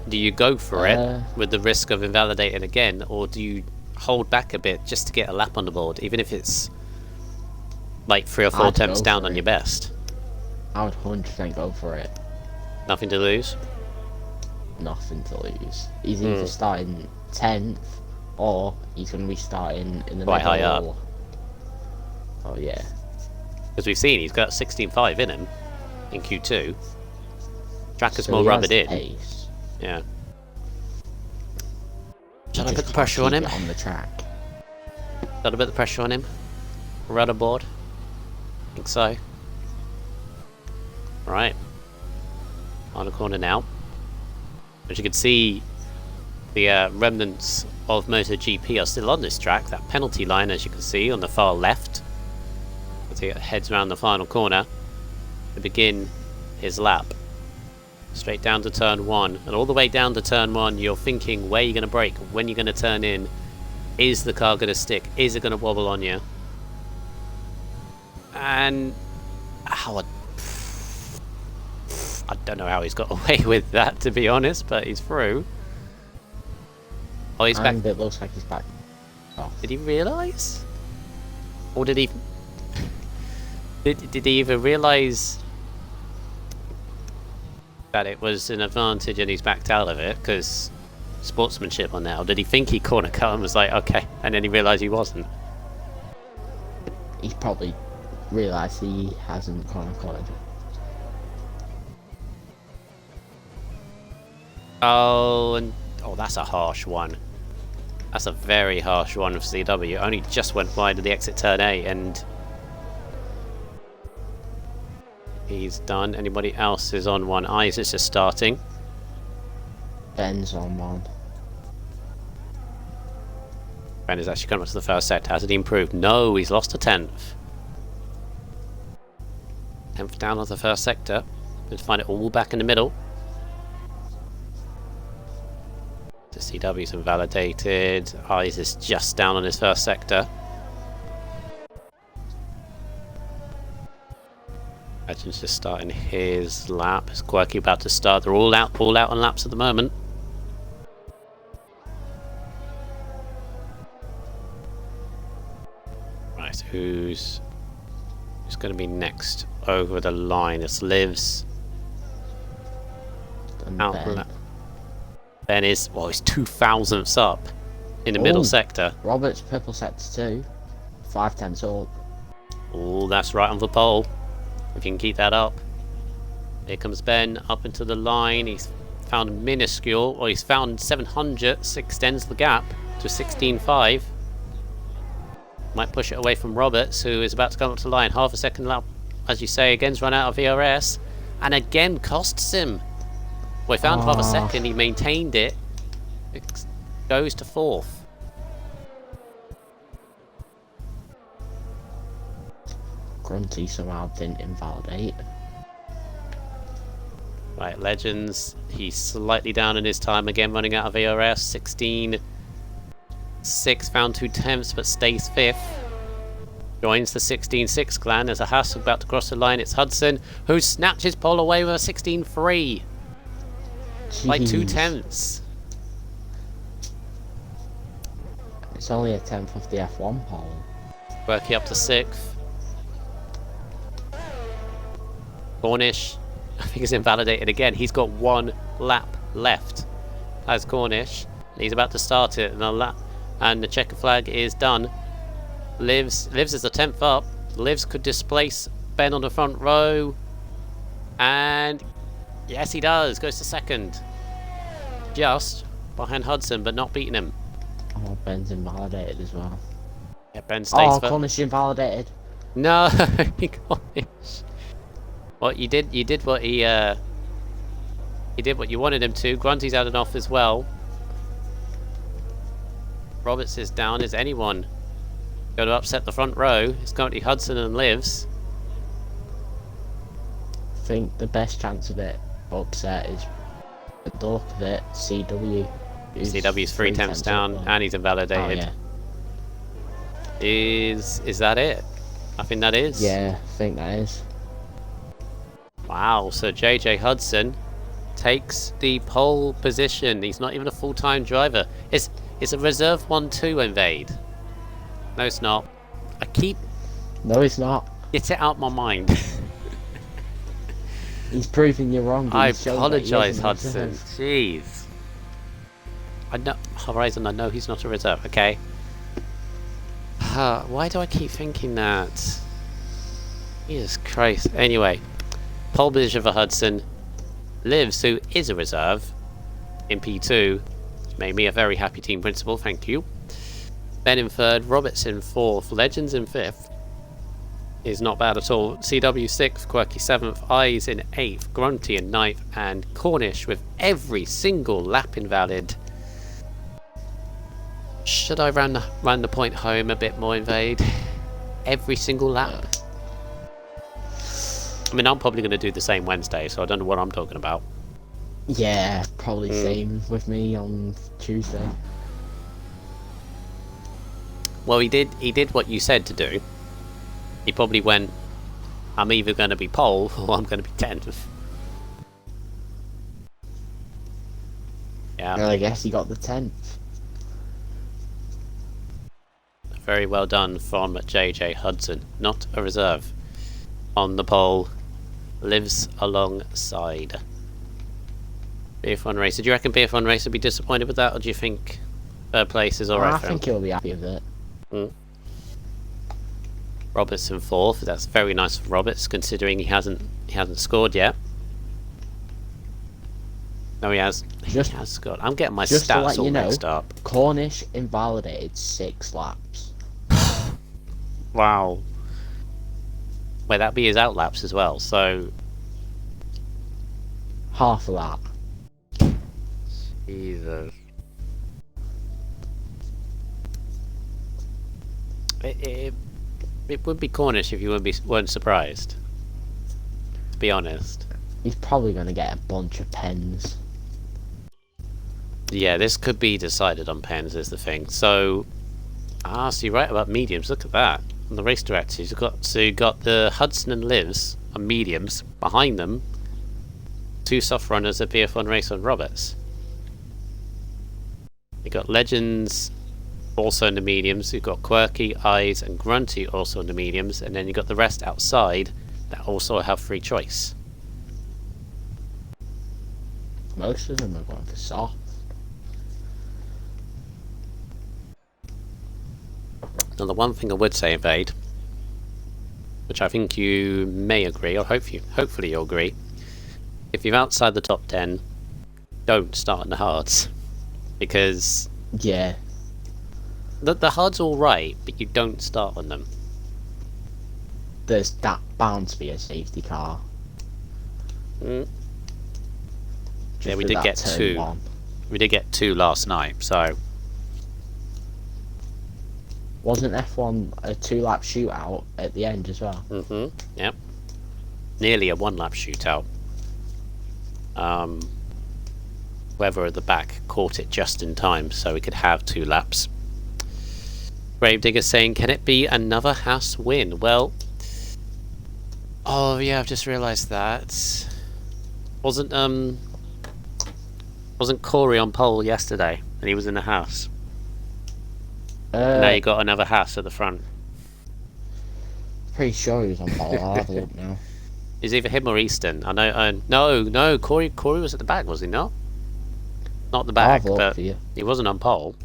Do you go for it with the risk of invalidating again, or do you hold back a bit just to get a lap on the board, even if it's like 3 or 4 attempts down on your best? I would 100% go for it. Nothing to lose? Nothing to lose. He's either starting 10th, or he's going to be starting in the quite middle. High up. Oh yeah. Because we've seen he's got 16.5 in him in Q2. Track is So more he has rubbered in. pace. Yeah. Should I put the pressure on him? On the track. Should I put the pressure on him? Rudder board? I think so. Right. On the corner now. As you can see, the remnants of MotoGP are still on this track. That penalty line, as you can see, on the far left. As he heads around the final corner to begin his lap. Straight down to turn 1. And all the way down to turn 1, you're thinking where you're going to brake, when you're going to turn in. Is the car going to stick? Is it going to wobble on you? And how I don't know how he's got away with that, to be honest, but he's through. Oh, he's back. And it looks like he's back. Oh. Did he realise? Or did he... Did he even realise that it was an advantage and he's backed out of it? Because sportsmanship on that. Or did he think he corner cut and was like, okay, and then he realised he wasn't? He's probably realised he hasn't corner cutted. Oh, and that's a harsh one. That's a very harsh one of CW. Only just went wide of the exit turn A, and he's done. Anybody else is on one? Eyes is just starting. Ben's on one. Ben has actually come up to the first sector. Hasn't he improved? No, he's lost a 10th. 10th down on the first sector. Let's find it all back in the middle. The CW's invalidated. Eyes is just down on his first sector. Legend's just starting his lap. Is Quirky about to start? They're all out on laps at the moment. Right, so who's going to be next over the line? It's Livs. Out. Ben is, well, he's 2,000ths up in the middle sector. Robert's purple sector too. 5/10 up. Oh, that's right on the pole. If you can keep that up. Here comes Ben up into the line. He's found minuscule, or he's found 700, extends the gap to 16.5. Might push it away from Roberts, who is about to come up to the line. Half a second lap, as you say, again's run out of VRS. And again costs him. Well, he found half a second, he maintained it. It goes to 4th. Grunty somehow didn't invalidate. Right, Legends, he's slightly down in his time again, running out of VRS. 16.6, found 2/10, but stays 5th. Joins the 16-6 clan as a Haas about to cross the line. It's Hudson who snatches pole away with a 16-3 by 2/10. It's only a 10th of the F1 pole. Working up to 6th. Cornish, I think, is invalidated again. He's got 1 lap left as Cornish. He's about to start it, and the checker flag is done. Lives is the 10th up. Lives could displace Ben on the front row, and yes, he does. Goes to 2nd, just behind Hudson, but not beating him. Oh, Ben's invalidated as well. Yeah, Ben stays. Oh, Cornish invalidated. No, Cornish. Well, you did what he did what you wanted him to. Grunty's out and off as well. Roberts is down. Is anyone going to upset the front row? It's going to be Hudson and Lives. I think the best chance of it upset is the look of it. CW. CW's 3/10 down, and he's invalidated. Oh, yeah. Is that it? I think that is. Yeah, I think that is. Wow. So JJ Hudson takes the pole position. He's not even a full-time driver. It's a reserve 1-2 invade. No, it's not. No, it's not. Get it out my mind. He's proving you wrong. I apologise, Hudson. Jeez. I know, Horizon, I know he's not a reserve, okay? Why do I keep thinking that? Jesus Christ. Anyway, pole position for Hudson. Lives, who is a reserve in P2. Made me a very happy team principal, thank you. Ben in 3rd, Roberts in 4th, Legends in 5th. Is not bad at all. CW 6th, Quirky 7th, Eyes in 8th, Grunty in 9th, and Cornish with every single lap invalid. Should I run the point home a bit more, Invade? Every single lap? I mean, I'm probably going to do the same Wednesday, so I don't know what I'm talking about. Yeah, probably same with me on Tuesday. Well, he did what you said to do. He probably went, I'm either going to be pole or I'm going to be 10th. Yeah. Well, I guess he got the 10th. Very well done from JJ Hudson. Not a reserve. On the pole. Lives alongside. BF1 Racer. Do you reckon BF1 Racer will be disappointed with that, or do you think 3rd place is alright for him? I think he'll be happy with it. Roberts in 4th. That's very nice of Roberts, considering he hasn't scored yet. No, he has. He has scored. I'm getting my stats all mixed up. Cornish invalidated 6 laps. Wow. Wait, that'd be his outlaps as well, so... Half a lap. Jesus. It would be Cornish if you weren't surprised. To be honest. He's probably going to get a bunch of pens. Yeah, this could be decided on pens is the thing. So you're right about mediums. Look at that. On the race directors, you got the Hudson and Lives on mediums. Behind them, 2 soft runners at BF1 Racer and Roberts. You got Legends also in the mediums. You've got Quirky, Eyes, and Grunty also in the mediums, and then you got the rest outside that also have free choice. Most of them are going for soft. Now, the one thing I would say, Invade, which I think you may agree, or hopefully you'll agree, if you're outside the top 10, don't start in the hards. Because... yeah. The hard's alright, but you don't start on them. There's that bound to be a safety car. Yeah, we did get 2. 1. We did get 2 last night, so... Wasn't F1 a 2-lap shootout at the end as well? Yep. Nearly a 1-lap shootout. Whoever at the back caught it just in time, so we could have 2 laps. Gravedigger saying, can it be another Haas win? Well, oh yeah, I've just realised that. Wasn't Corey on pole yesterday and he was in the house? And now you got another house at the front. Pretty sure he was on pole. I'll have a look now. It's either him or Easton. I know. No. Corey was at the back, was he not? Not the back, but he wasn't on pole.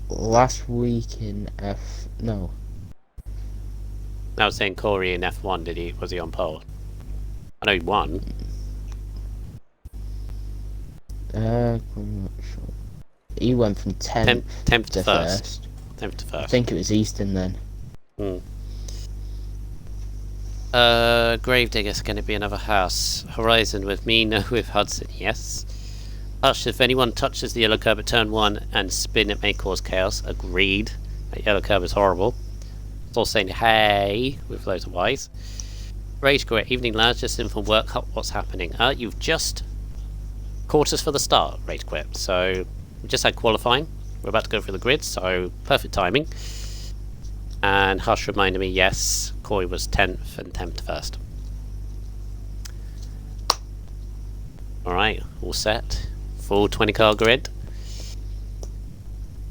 Last week in no. I was saying Corey in F1. Was he on pole? I know he won. I'm not sure. He went from 10th to 1st. 10th to 1st. I think it was Easton then. Gravedigger's going to be another house. Horizon with me, no with Hudson, yes. Hush, if anyone touches the yellow curb at turn 1 and spin, it may cause chaos. Agreed. That yellow curb is horrible. It's all saying hey with loads of Y's. Rage Quit, evening lads, just in from work. What's happening? You've just caught us for the start, Rage Quit. So, we just had qualifying. We're about to go through the grid, so perfect timing. And Hush reminded me, yes, Corey was 10th and 10th to 1st. Alright, all set. Full 20-car grid.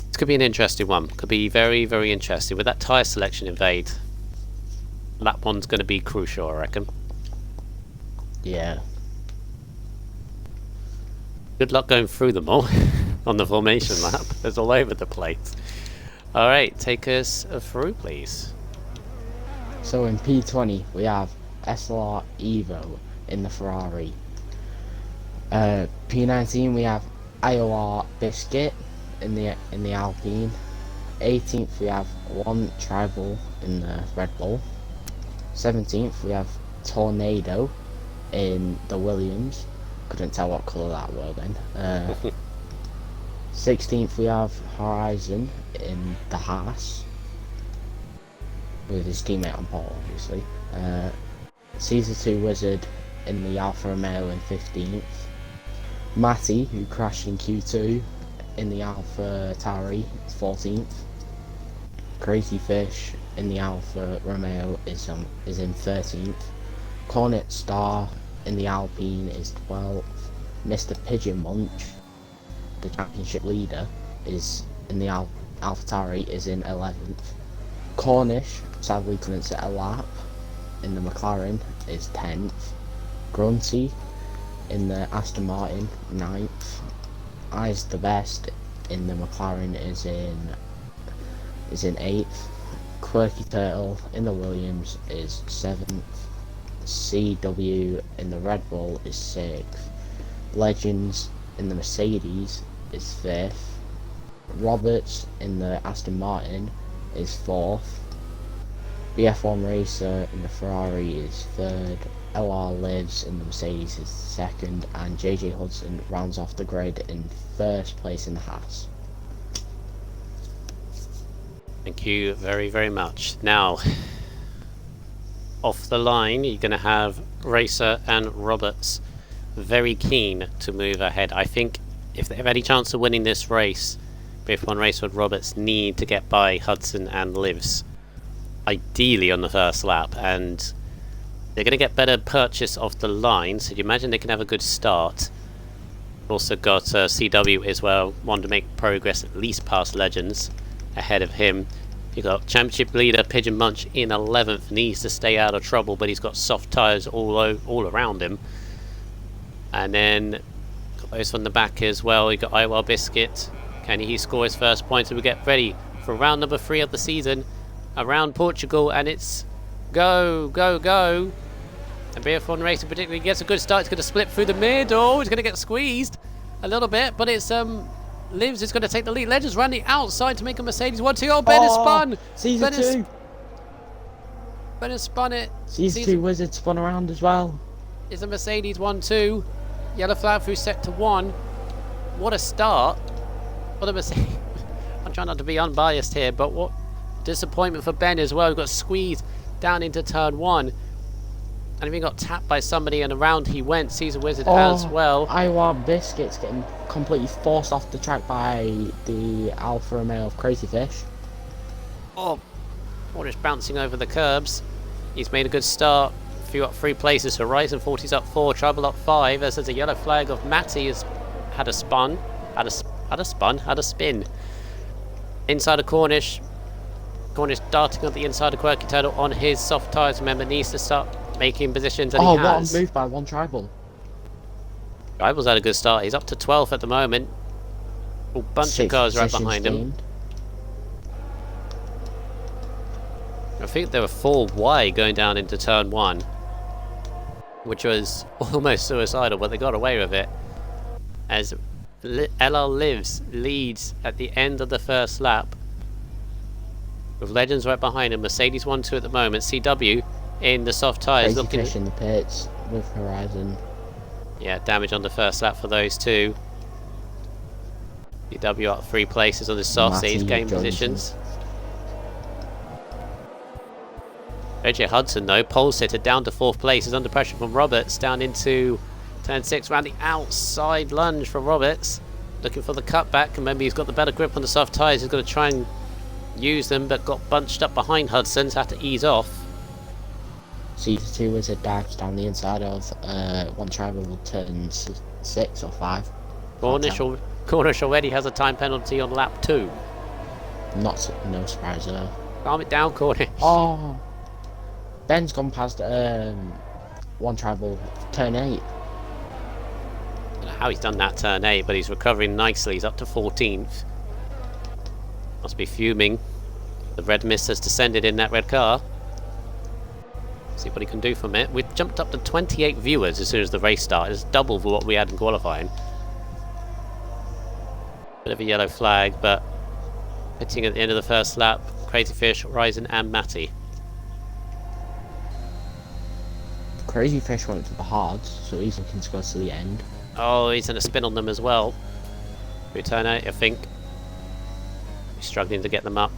This could be an interesting one. Could be very, very interesting. With that tyre selection invade, lap 1's going to be crucial, I reckon. Yeah. Good luck going through them all on the formation lap. It's all over the place. Alright, take us through, please. So in P20, we have SLR Evo in the Ferrari. P19, we have IOR Biscuit in the Alpine. 18th, we have One Tribal in the Red Bull. 17th, we have Tornado in the Williams. Couldn't tell what colour that were then. 16th, we have Horizon in the Haas, with his teammate on pole, obviously. Caesar 2 Wizard in the Alfa Romeo in 15th. Matty, who crashed in Q2 in the Alfa Tauri, 14th. Crazy Fish in the Alfa Romeo is in 13th. Cornet Star in the Alpine is 12th. Mr. Pigeon Munch, the championship leader, is in the AlphaTauri is in 11th. Cornish sadly couldn't set a lap in the McLaren is 10th. Grunty in the Aston Martin 9th. Eyes the Best in the McLaren is in 8th. Quirky Turtle in the Williams is 7th. CW in the Red Bull is 6th. Legends in the Mercedes is 5th. Roberts in the Aston Martin is 4th. BF1 Racer in the Ferrari is 3rd. LR Lives in the Mercedes is 2nd, and JJ Hudson rounds off the grid in 1st place in the Haas. Thank you very, very much. Now, off the line, you're going to have Racer and Roberts very keen to move ahead. I think if they have any chance of winning this race, BF1 Racer and Roberts need to get by Hudson and Lives, ideally on the first lap, and they're going to get better purchase off the line, so you imagine they can have a good start. Also got CW as well, want to make progress at least past Legends ahead of him. You got championship leader Pigeon Munch in 11th, needs to stay out of trouble, but he's got soft tyres all around him. And then got those from the back as well. You got Iwell Biscuit. Can he score his first points? And we get ready for round number 3 of the season around Portugal, and it's go, go, go. And BF1 Racing particularly gets a good start. It's going to split through the middle. He's going to get squeezed a little bit, but it's Lives is going to take the lead. Legends run the outside to make a Mercedes 1-2. Oh, Ben has spun. Caesar 2. Ben has spun it. Caesar 2 Wizard spun around as well. It's a Mercedes 1-2. Yellow flag through sector 1. What a start. What a Mercedes. I'm trying not to be unbiased here, but what disappointment for Ben as well. He got squeezed down into turn 1. And he got tapped by somebody, and around he went. Caesar Wizard as well. Iowa Biscuits getting completely forced off the track by the Alfa Romeo of Crazy Fish. Oh, Cornish bouncing over the curbs. He's made a good start. Few up 3 places. Horizon 40's up 4. Trouble up 5. As there's a yellow flag of Matty has had a spin. Inside of Cornish. Cornish darting up the inside of Quirky Turtle on his soft tyres. Remember, needs to start making positions, and he has. What a move by One Tribal. Tribal's had a good start. He's up to 12th at the moment. A bunch of cars right behind him. I think there were 4 wide going down into turn 1, which was almost suicidal, but they got away with it. As LL Lives leads at the end of the first lap, with Legends right behind him. Mercedes 1-2 at the moment. CW in the soft tyres, looking Fish in the pits with Horizon. Yeah, damage on the first lap for those two. CW up 3 places on the soft, so he's gained positions. AJ Hudson though, pole sitter, down to 4th place, is under pressure from Roberts, down into turn 6, around the outside lunge from Roberts, looking for the cutback. Remember, he's got the better grip on the soft tyres. He's going to try and use them, but got bunched up behind Hudson, so had to ease off. Caesar 2 was a dive down the inside of One Tribal turn 6 or 5. Cornish already has a time penalty on lap 2. No surprise there. Calm it down, Cornish. Oh, Ben's gone past One Tribal turn 8. I don't know how he's done that turn 8, but he's recovering nicely. He's up to 14th. Must be fuming. The red mist has descended in that red car. See what he can do from it. We've jumped up to 28 viewers as soon as the race started. It's double for what we had in qualifying. Bit of a yellow flag, but pitting at the end of the first lap, Crazy Fish, Horizon and Matty. Crazy Fish went to the hards, so he's looking to go to the end. Oh, he's in a spin on them as well. Return out, I think. He's struggling to get them up.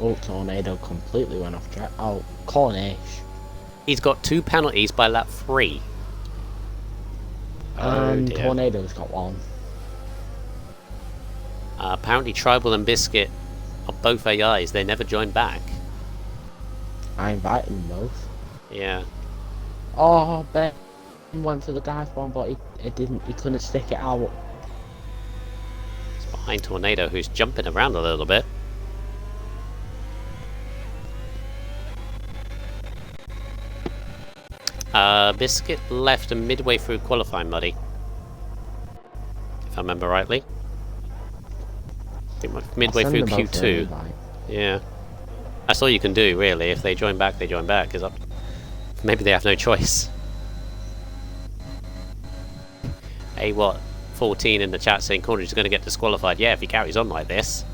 Oh, Tornado completely went off track. Oh, Cornish. He's got 2 penalties by lap 3. And Tornado's got 1. Apparently Tribal and Biscuit are both AIs. They never joined back. I invited them both. Yeah. Oh, Ben went for the dive bomb, but he couldn't stick it out. It's behind Tornado, who's jumping around a little bit. Biscuit left midway through qualifying, Muddy. If I remember rightly. Midway through Q2. Yeah. That's all you can do, really. If they join back, they join back. Maybe they have no choice. Hey, what? 14 in the chat saying Cornish is going to get disqualified. Yeah, if he carries on like this.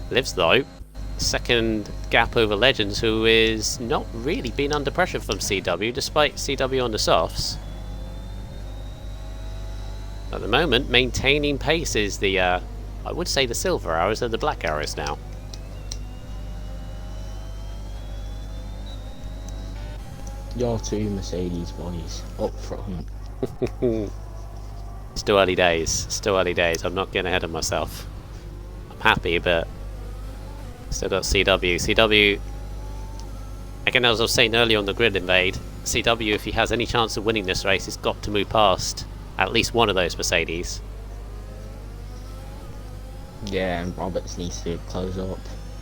Lives, though. Second gap over Legends, who is not really been under pressure from CW, despite CW on the softs. At the moment, maintaining pace is the, I would say the silver arrows, they're the black arrows now. Your 2 Mercedes boys up front. Still early days. Still early days. I'm not getting ahead of myself. I'm happy, but still got CW. CW, again, as I was saying earlier on the grid invade, CW, if he has any chance of winning this race, has got to move past at least one of those Mercedes. Yeah, and Roberts needs to close up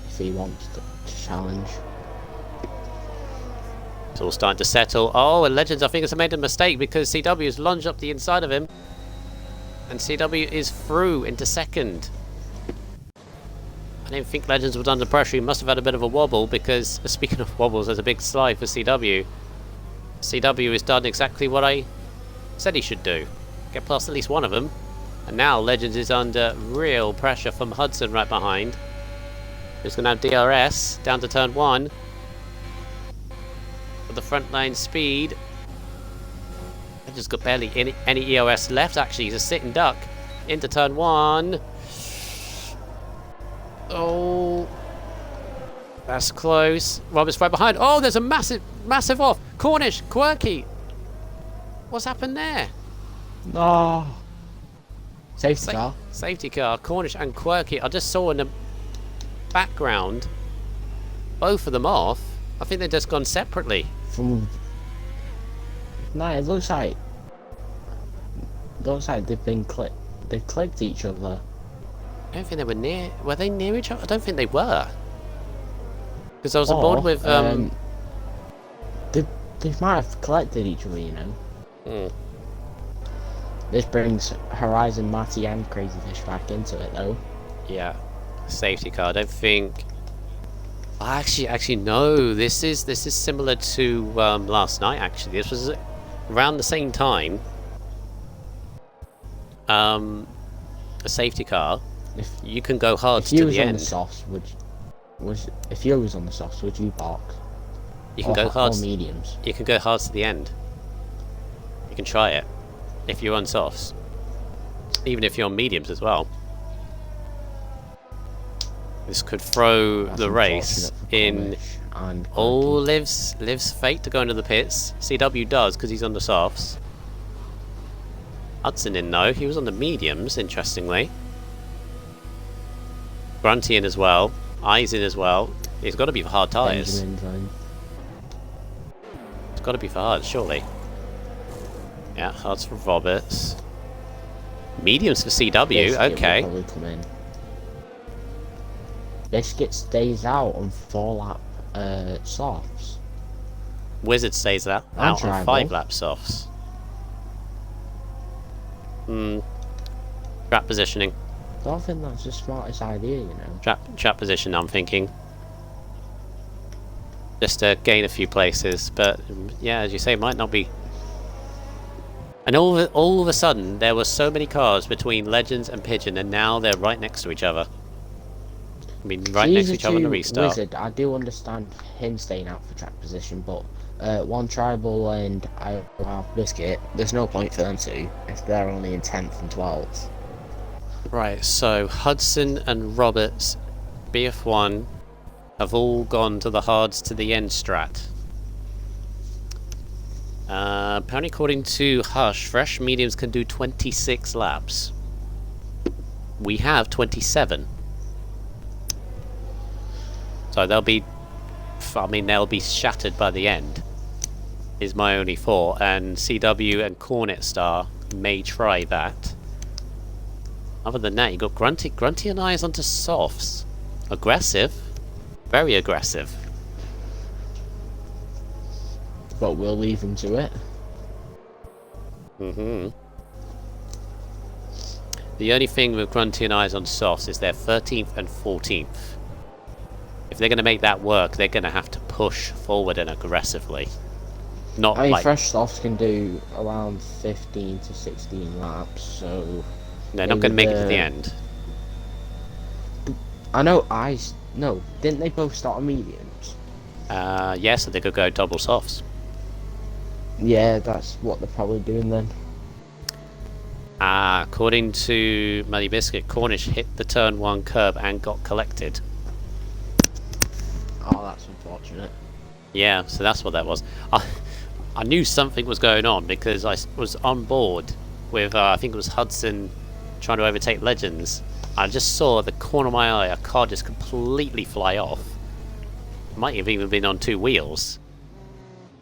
if he wants to challenge. It's all starting to settle. Oh, and Legends, I think, has made a mistake because CW has lunged up the inside of him. And CW is through into second. I didn't think Legends was under pressure. He must have had a bit of a wobble because, speaking of wobbles, there's a big slide for CW. CW has done exactly what I said he should do. Get past at least one of them. And now Legends is under real pressure from Hudson right behind. He's going to have DRS down to turn 1. For the front line speed. Legends got barely any EOS left. Actually, he's a sitting duck. Into turn 1. Oh, that's close. Robert's right behind. Oh, there's a massive off. Cornish, Quirky. What's happened there? No. Safety car. Safety car. Cornish and Quirky. I just saw in the background both of them off. I think they've just gone separately. No, it looks like they've been clicked. They've clicked each other. I don't think they were near. Were they near each other? I don't think they were. Because I was on board with. They might have collected each other, you know. Hmm. This brings Horizon, Matty, and Crazy Fish back into it, though. Yeah, safety car. I don't think. Actually, no. This is similar to last night. Actually, this was around the same time. A safety car. If you can go hard to the end. If you was on the softs, would you park? You can go hard. Or mediums. You can go hard to the end. You can try it if you're on softs, even if you're on mediums as well. This could throw the race in. Lives fate to go into the pits. CW does because he's on the softs. Hudson in though. He was on the mediums, interestingly. Grunty in as well. Eyes in as well. It's got to be for hard tyres. It's got to be for hard, surely. Yeah, hards for Roberts. Mediums for CW. Okay. Biscuit stays out on 4-lap softs. Wizard stays out on 5-lap softs. Trap positioning. I don't think that's the smartest idea, you know. Trap position, I'm thinking. Just to gain a few places, but yeah, as you say, it might not be. And all of a sudden, there were so many cars between Legends and Pigeon, and now they're right next to each other. I mean, right next to each other on the restart. Wizard, I do understand him staying out for track position, but One Tribal and I have Biscuit, there's no point for them to if they're only in 10th and 12th. Right, so Hudson and Roberts, BF1, have all gone to the hards to the end strat. Apparently, according to Hush, fresh mediums can do 26 laps. We have 27. So they'll be shattered by the end, is my only thought. And CW and Cornet Star may try that. Other than that, you got Grunty and Eyes onto softs. Aggressive. Very aggressive. But we'll leave them to it. The only thing with Grunty and Eyes on softs is they're 13th and 14th. If they're going to make that work, they're going to have to push forward and aggressively. Not I mean, like fresh softs can do around 15 to 16 laps, so they're not going to make it to the end. I know Eyes. No, didn't they both start on mediums? Yeah, so they could go double softs. Yeah, that's what they're probably doing then. According to Muddy Biscuit, Cornish hit the turn 1 curb and got collected. Oh, that's unfortunate. Yeah, so that's what that was. I knew something was going on because I was on board with, I think it was Hudson trying to overtake Legends. I just saw at the corner of my eye a car just completely fly off. Might have even been on 2 wheels.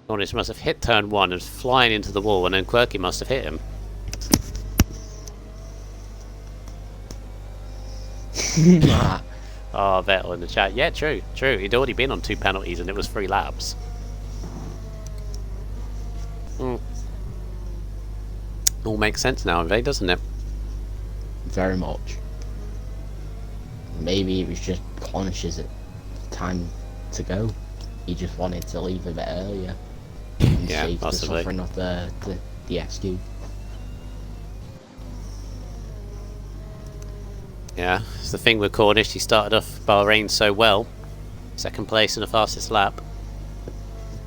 Cornish must have hit turn 1 and flying into the wall, and then Quirky must have hit him. Oh, Vettel in the chat. Yeah, true. He'd already been on 2 penalties and it was 3 laps. All makes sense now, doesn't it? Very much. Maybe it was just Cornish's time to go. He just wanted to leave a bit earlier. And Yeah, save possibly. the suffering of the SQ. Yeah, it's the thing with Cornish. He started off Bahrain so well. 2nd place in the fastest lap.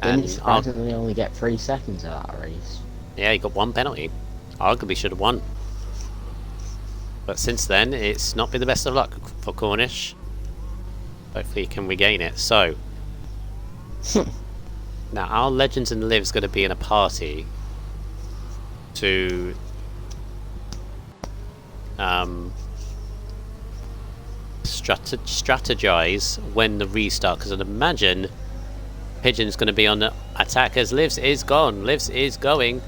Didn't surprisingly only get 3 seconds of that race. Yeah, he got 1 penalty. Arguably should have won. But since then, it's not been the best of luck for Cornish. Hopefully he can regain it. So, now our Legends and Live's going to be in a party to strategize when the restart, because I'd imagine Pigeon's going to be on the attack as Livs is gone. Livs is going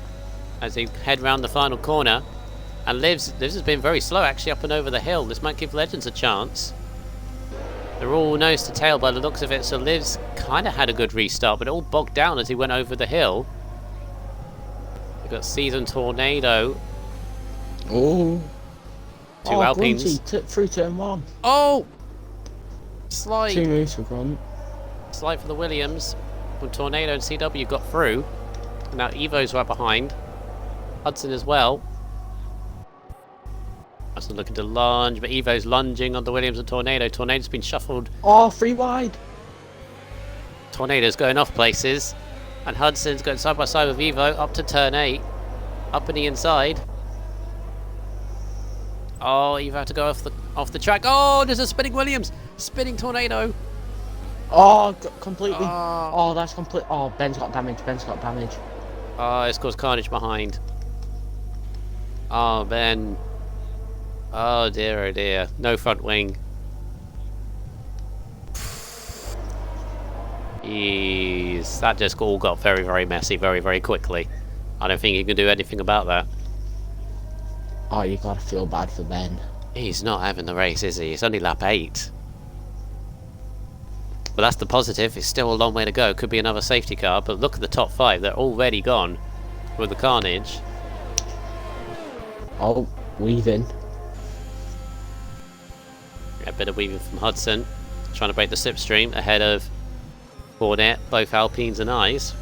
as they head round the final corner, and Livs has been very slow actually up and over the hill. This might give Legends a chance. They're all nose to tail by the looks of it, so Livs kind of had a good restart, but it all bogged down as he went over the hill. We've got Season Tornado. Oh. Two Alpines. Through turn 1. Oh! Slide. 2 moves for Grunt. Slide for the Williams. From Tornado and CW got through. And now Evo's right behind. Hudson as well. Hudson looking to lunge, but Evo's lunging on the Williams and Tornado. Tornado's been shuffled. Oh, 3 wide. Tornado's going off places. And Hudson's going side by side with Evo up to turn 8. Up in the inside. Oh, Evo had to go off the track. Oh, there's a spinning Williams. Spinning Tornado. Oh, completely. Oh, that's complete. Oh, Ben's got damage. Oh, it's caused carnage behind. Oh, Ben. Oh dear, oh dear. No front wing. Jeez, that just all got very, very messy very, very quickly. I don't think you can do anything about that. Oh, you gotta feel bad for Ben. He's not having the race, is he? It's only lap 8. But that's the positive. It's still a long way to go. Could be another safety car, but look at the top 5. They're already gone with the carnage. Oh, weaving. A bit of weaving from Hudson. Trying to break the slipstream ahead of Cornet, both Alpines and Eyes.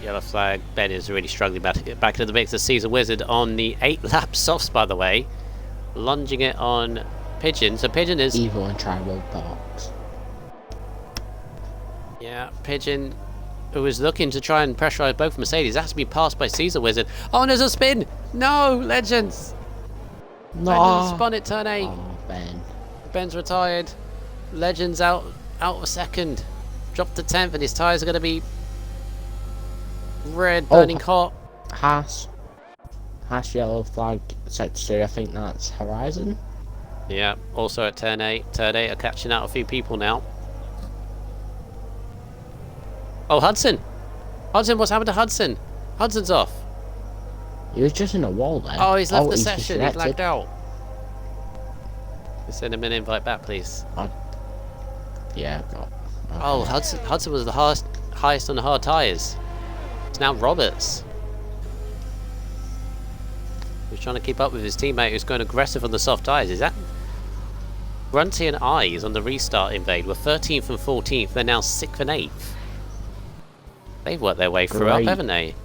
Yellow flag. Ben is really struggling back into the mix. The Caesar Wizard on the 8-lap softs, by the way. Lunging it on Pigeon. So Pigeon is... Evil and Tribal Box. Yeah, Pigeon, who was looking to try and pressurize both Mercedes, has to be passed by Caesar Wizard. Oh, and there's a spin! No! Legends! No! Legends spun at turn 8. Oh, Ben. Ben's retired. Legends out of second. Dropped to 10th, and his tyres are going to be red, burning hot. Haas yellow flag set to 2. I think that's Horizon. Yeah, also at turn 8. Turn 8 are catching out a few people now. Oh, Hudson! Hudson, what's happened to Hudson? Hudson's off. He was just in a wall there. Oh, he's left the session. He's lagged out. Send him an invite back, please. Yeah, I've got. Okay. Oh, Hudson was the highest on the hard tyres. It's now Roberts. He's trying to keep up with his teammate who's going aggressive on the soft tyres. Is that... Grunty and Eyes on the restart invade were 13th and 14th. They're now 6th and 8th. They've worked their way through up, haven't they?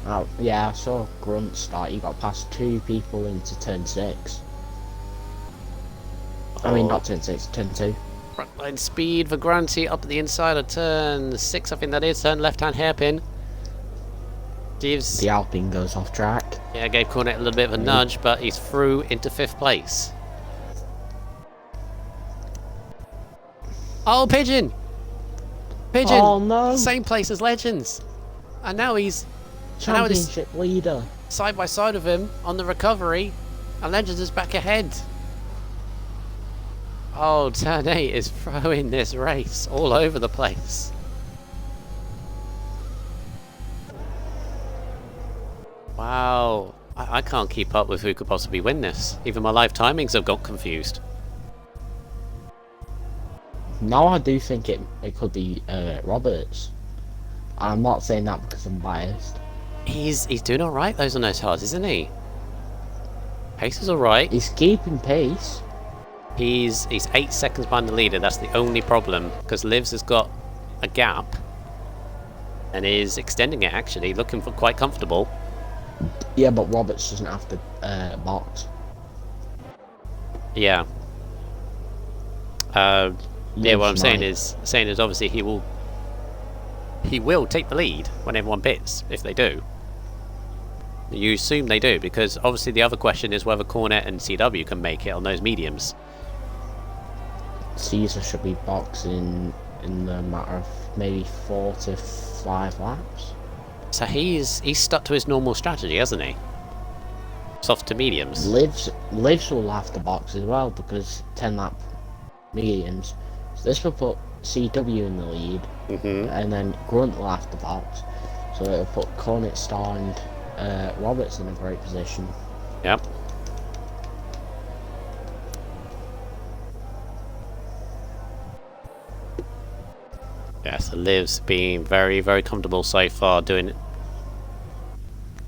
Oh, yeah, I saw Grunt start. He got past 2 people into turn 6. I mean, not turn 6, turn 2. Frontline speed for Grunty up at the inside of turn 6, I think that is. Turn left-hand hairpin. Gives... The Alpine goes off track. Yeah, gave Cornet a little bit of a nudge, but he's through into 5th place. Oh, Pigeon! Pigeon! Oh, no! Same place as Legends! And now he's... Championship leader. Side by side of him on the recovery. And Legends is back ahead. Oh, turn 8 is throwing this race all over the place. Wow. I can't keep up with who could possibly win this. Even my live timings have got confused. Now I do think it could be Roberts. I'm not saying that because I'm biased. He's doing alright those on those hards, isn't he? Pace is alright. He's keeping pace. He's 8 seconds behind the leader. That's the only problem, because Livs has got a gap and is extending it, actually, looking for quite comfortable. Yeah, but Roberts doesn't have to box. Yeah. Yeah, what I'm Livs saying is obviously he will take the lead when everyone pits, if they do. You assume they do, because obviously the other question is whether Cornet and CW can make it on those mediums. Caesar should be boxing in the matter of maybe 4 to 5 laps. So he's stuck to his normal strategy, hasn't he? Soft to mediums. Livs will have to box as well, because 10 lap mediums. So this will put CW in the lead, and then Grunt will have to box. So it'll put Cornet, Star, and Roberts in a great position. Yep. Yes, Liv's being very, very comfortable so far.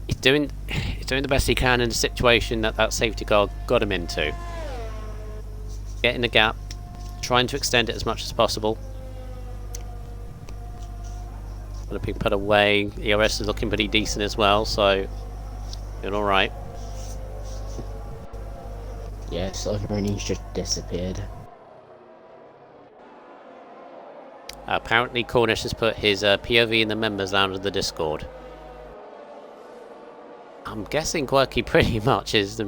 He's doing the best he can in the situation that safety car got him into. Getting the gap, trying to extend it as much as possible. Got a big put away. ERS is looking pretty decent as well, so doing all right. Yeah, Silverini's just disappeared. Apparently Cornish has put his POV in the members lounge of the Discord. I'm guessing Quirky pretty much is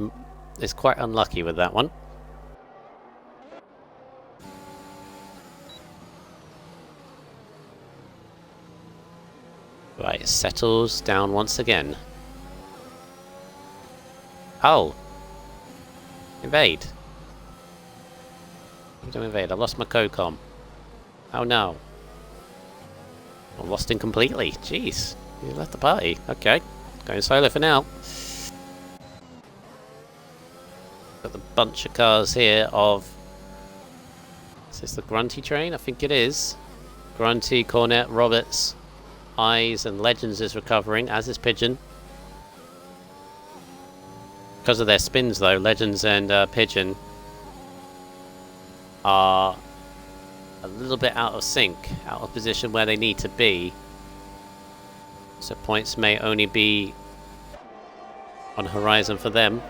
quite unlucky with that one. Right, it settles down once again. Oh! Invade. I'm doing invade. I lost my co-com. Oh no. I lost him completely. Jeez. He left the party. Okay. Going solo for now. Got the bunch of cars here of... Is this the Grunty train? I think it is. Grunty, Cornet, Roberts, Eyes and Legends is recovering, as is Pigeon. Because of their spins though, Legends and Pigeon are a little bit out of sync, out of position where they need to be. So points may only be on horizon for them.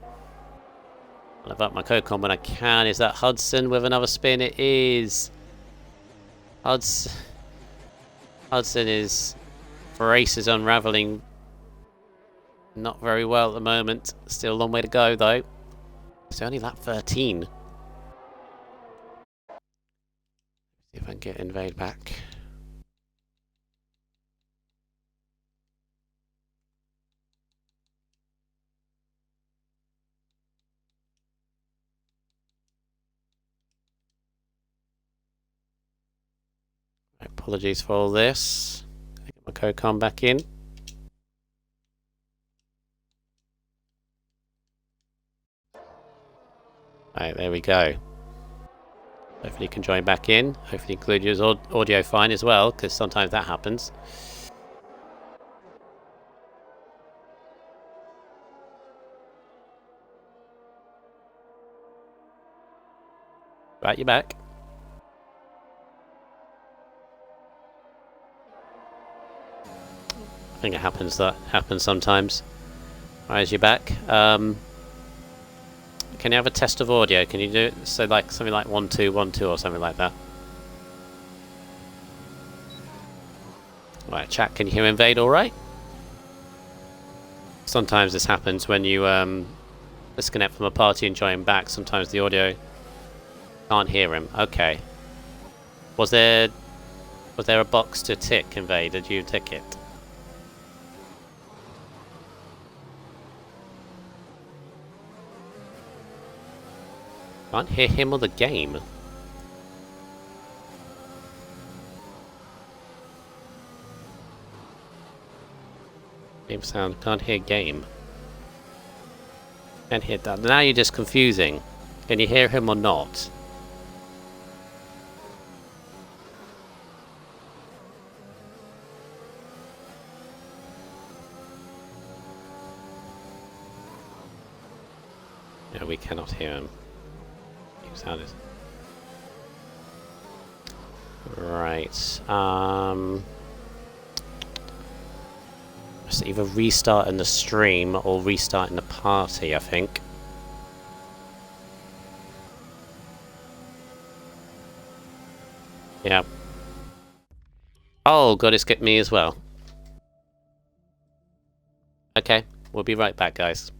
I'll about my co-com when I can. Is that Hudson with another spin? It is. Hudson is... Race is unravelling not very well at the moment. Still a long way to go though. It's only lap 13. See if I can get Invade back. Apologies for all this. Get my co-com back in. Right, there we go. Hopefully you can join back in. Hopefully include your audio fine as well, because sometimes that happens. Right, you're back. I think it happens. That happens sometimes. Right, you're back. Can you have a test of audio? Can you do it? So like something like 1 2 1 2 or something like that. Right, chat. Can you hear Invade all right? Sometimes this happens when you disconnect from a party and join back. Sometimes the audio can't hear him. Okay. Was there a box to tick, Invade? Did you tick it? Can't hear him or the game. Game sound, can't hear game. Can't hear that. Now you're just confusing. Can you hear him or not? No, we cannot hear him. Sound is right. It's either restart in the stream or restart in the party, I think. Yeah. Oh, God, it skipped me as well. Okay, we'll be right back, guys.